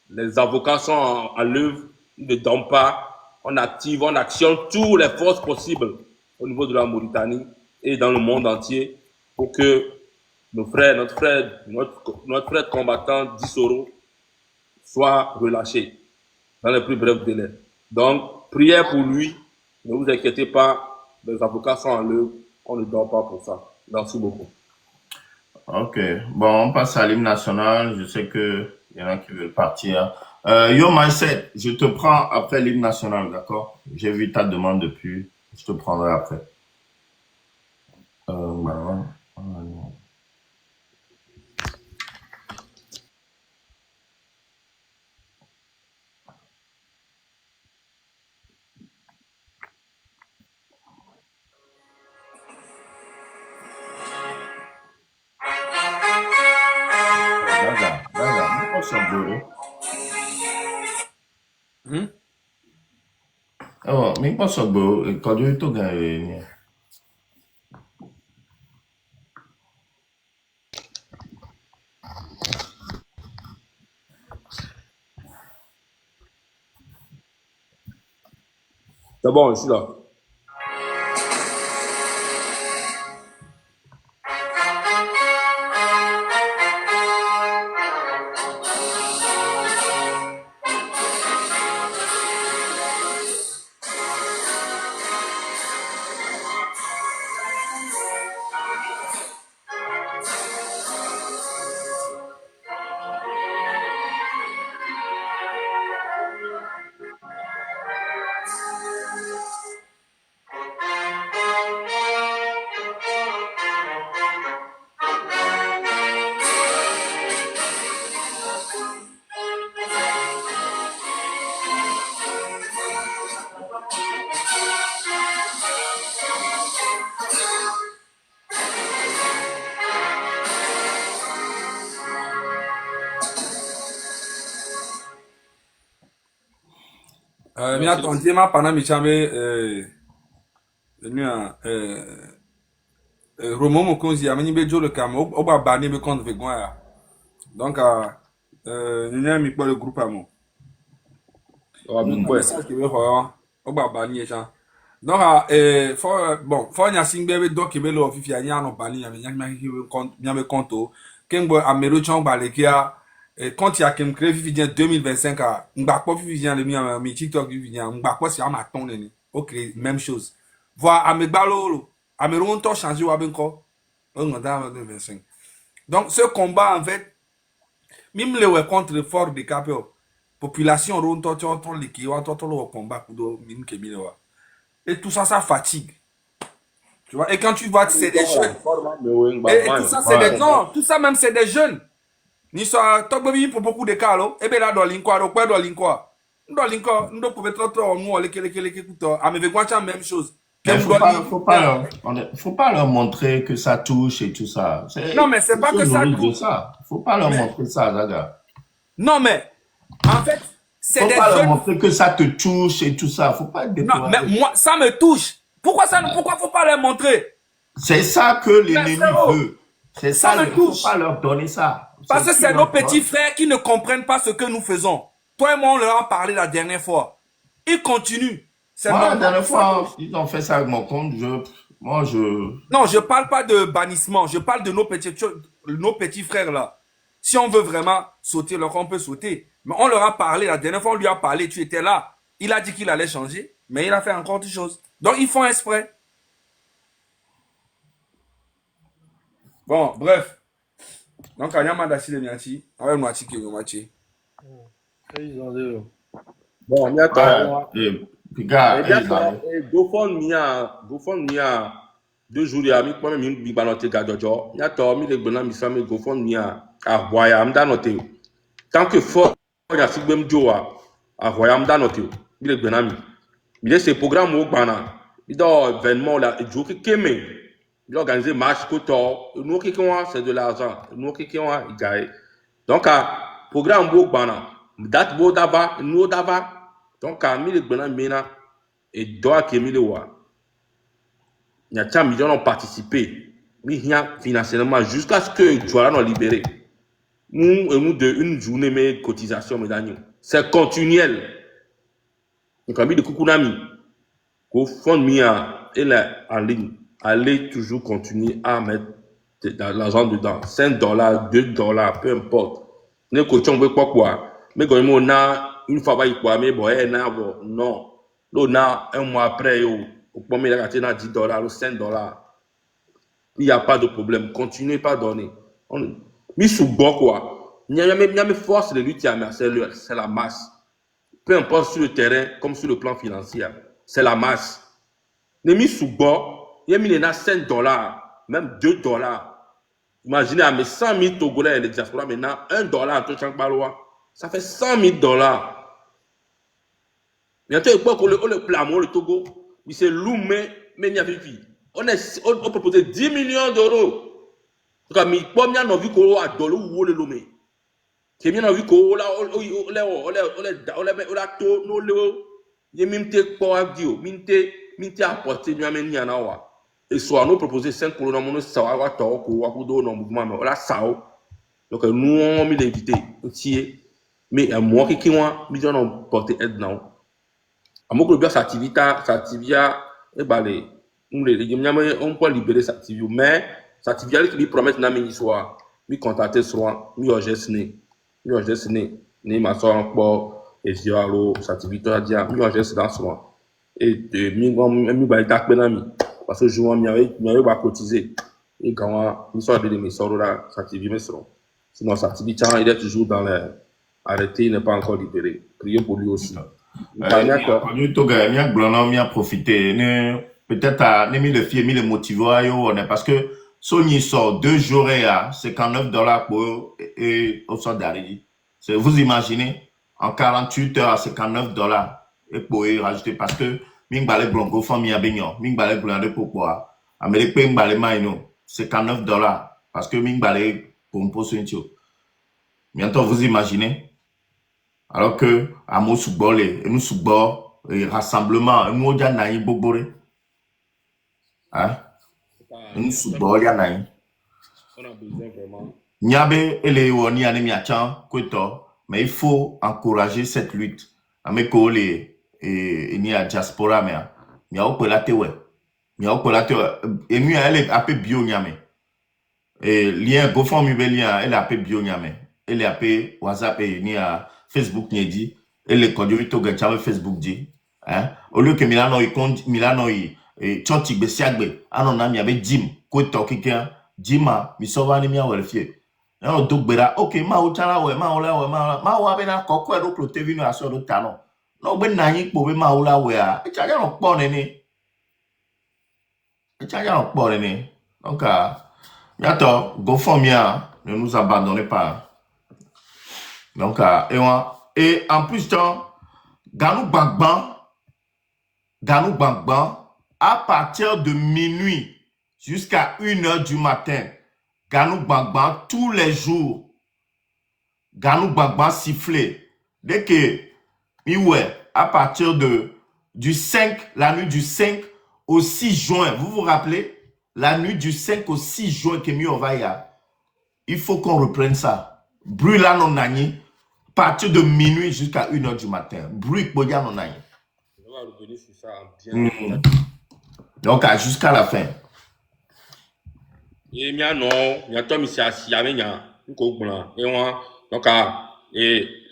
les avocats sont à l'œuvre, ils ne dorment pas, on active, on actionne toutes les forces possibles au niveau de la Mauritanie et dans le monde entier pour que notre frère combattant Dissoro soit relâché dans les plus brefs délais. Donc, prière pour lui, ne vous inquiétez pas, les avocats sont à l'œuvre, on ne dort pas pour ça. Merci beaucoup. Ok. Bon, on passe à l'hymne national. Je sais que il y en a qui veulent partir. Yo Mindset, je te prends après l'hymne national, d'accord? J'ai vu ta demande depuis. Je te prendrai après. Voilà. Oh, mi posso quando io to gare. C'est bon, je suis là. Mi attendima pana mi chame Romo mo konzi ya mani bejo le kam o ba ba ni me compte vegan ya. Donc ni mi po le groupe amo. Message que o ba ba ni e donc for nya singbe be doc be lo fifi anya no ba ni ya me compte kembo amero chon ba le kia quand il y a quelqu'un qui vient 2025 à Mbakpo vient le mi TikTok vient Mbakpo c'est à maton nene. OK, même chose. Voir Amegbalo Ameron to changé Wabenko. Donc, ce combat, en fait, même le contre le fort de Capio, population, on combat, et tout ça, ça fatigue. Tu vois, et quand tu vois que c'est des jeunes, et tout ça, c'est des, non, tout ça même, c'est des jeunes. Ni soit, pour beaucoup de cas, et bien là, dans l'inqua, dans l'inqua. Dans l'inqua, nous pouvons trop, nous, même chose. Faut pas leur montrer que ça touche et tout ça. Non, mais c'est pas que ça touche. Faut pas leur montrer ça, Zaga. Non, mais, en fait, c'est des jeunes. Faut pas leur jeunes... montrer que ça te touche et tout ça. Faut pas être Non, mais moi, ça me touche. Pourquoi faut pas leur montrer? C'est ça que l'ennemi veut. C'est ça, me touche. Faut pas leur donner ça. Parce que c'est nos petits frères qui ne comprennent pas ce que nous faisons. Toi et moi, on leur a parlé la dernière fois. Ils continuent. La dernière fois, ils ont fait ça avec mon compte. Non, je parle pas de bannissement. Je parle de nos petits frères là. Si on veut vraiment sauter, alors on peut sauter. Mais on leur a parlé la dernière fois, on lui a parlé. Tu étais là. Il a dit qu'il allait changer, mais il a fait encore des choses. Donc ils font exprès. Bon, bref. Donc, il y a un de Miati. Avec moi, qui est Miati. Bon, il y a GoFundMe 2 jours, il y a moi-même une big banoté gadojo. Il y a mis les bonhommes, il s'est mis GoFundMe à Royaume d'anoté. Tant que fort, il y a si même Joa à Royaume d'anoté. Il est bonhomme. Il est ce programme au Bana. Il doit événement là, il joue qui aime. Il a organisé match kotor. Nous qui ont c'est de l'argent. Nous qui ont il gagne. Donc programme au Bana. Date beau d'aba, nous d'aba. Donc à 1000 bonhommes maintenant et doit que 1000 wa. Il y a 100 millions ont participé. Mais il y a financièrement jusqu'à ce que Joala nous libéré. Nous de une journée mais cotisation mais c'est continuel. Donc ami de Kukunami. GoFundMe est là en ligne. Allez toujours continuer à mettre de l'argent dedans. $5, $2, peu importe. Ne coachons quoi. Mais quand on a une fois quoi, mais bon, non. Là, on a un mois après, au premier là, $10 ou $5. Il n'y a pas de problème. Continuez pas à donner. Mais sous bon quoi. Il y a même force de lutte, c'est la masse. Peu importe sur le terrain comme sur le plan financier. C'est la masse. Les mis sous bon. Il y a mis les $5, même $2. Imaginez, à mes 100 000 Togolais et les diaspora maintenant, $1 en tout chaque balois. Ça fait $100 000. Il y a le plamo, le Togo, mais c'est loumé, mais il y a vu. On proposait 10 millions d'euros. Donc, il y a vu qu'on a dollar ou le loumé. Il y a vu qu'on a minté apporté et soit nous proposer 5 colons mon sawa to ko wa kudo no mouvement mais la sao donc nous on mis l'invité mais moi qui moi mi on porter aide non amoko bien sa activité et balé on peut libérer sa activité mais sa activité qui promet na mi soit mi contacter soit mi orgesné ni ma soeur encore et vialo sa activité a dire mi orgesné dans soit et de mi ba tak benami parce que je vois mieux va cotiser et quand nous sommes de mes sorts là ça activité mais sinon sa activité il est toujours dans les arrêté il n'est pas encore libéré priez pour lui aussi nous toga mia glono mia profiter ne peut-être à ne mi le fier mi le motiver yo parce que Sony sort 2 jours à $59 pour et au sort d'arrêt. Vous imaginez en 48 heures à $59 et pour y rajouter parce que ming balé blanco famille à Bignon, ming balé blanc de pourquoi américain ming balé maino $59 parce que ming balé pour un poste bientôt vous imaginez alors que à mo soubole nous soubor rassemblement nous déjà naï bobore hein nous soubor ya naï on a besoin vraiment nyabe ele woni ane miachan kweto mais il faut encourager cette lutte ameko les et ni a diaspora mais mi a opelate we et mi elle est appelée bio nyame et lien GoFundMe lien elle est appelée bio nyame elle est appelée WhatsApp et ni a Facebook ni dit elle est conduit to gacha Facebook dit hein au lieu que Milano et church be siagbe anon na mi abe Jim ko to kikan Jima mi so wa ni mi awelfie na do gbera okay ma o chala we ma o la we ma wa be na kokko e do clote vinu aso do tano no gbe na yin po be ma o la we a e chaja no po ni donc bientôt GoFundMe ne nous abandonnez pas donc et en plus Ganou Bangban à partir de minuit jusqu'à 1h du matin Ganou Bangban tous les jours Ganou Bangban sifflé dès que à partir du 5 la nuit du 5 au 6 juin, vous vous rappelez? La nuit du 5 au 6 juin que on va y a. Il faut qu'on reprenne ça. Brûla non nani, partir de minuit jusqu'à 1h du matin. Bruit boya non nani. On va revenir sur ça bien. Donc jusqu'à la fin. Et mia non, mia to mi si asi ame nya nko gbona. Et on donc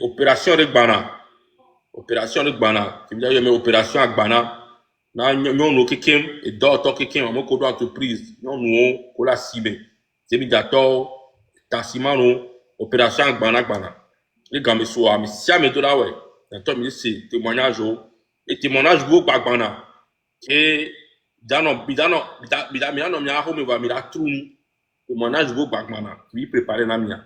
opération de Gbana. Opération de Gbana. Tu me dis mais opération à Gbana. Na nous quelqu'un et d'autres quelqu'un on ko do entreprise nous ko la cible c'est bidato tasimano opération gbana les gars me so ami si ame to la ouais donc mi c'est témoignage et témoignage go gbana et dano bidano mi a ho me va mi la trou témoignage go gbana qui préparer na mia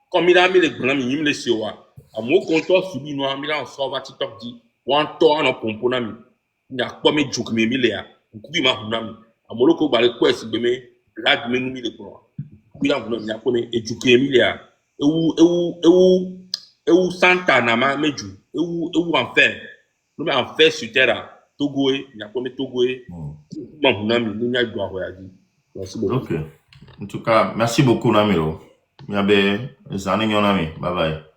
comme il a mis les gbana mi le se wa amo konto subi no mi la so va TikTok di wan to an pompo na mi nya kwa me juk me milea nkubi ma hunam amoloko gbale kwesi be me lag me nu mi le ko bi la hunam nya kwa me ejuk me milea ewu santa na ma meju ewu enfer no me enfer sur terre Togo nya kwa me Togo ma hunam ni nya gwa ho ya di merci beaucoup. OK, en tout cas merci beaucoup Namiro. Miabe zani nyonami bye bye.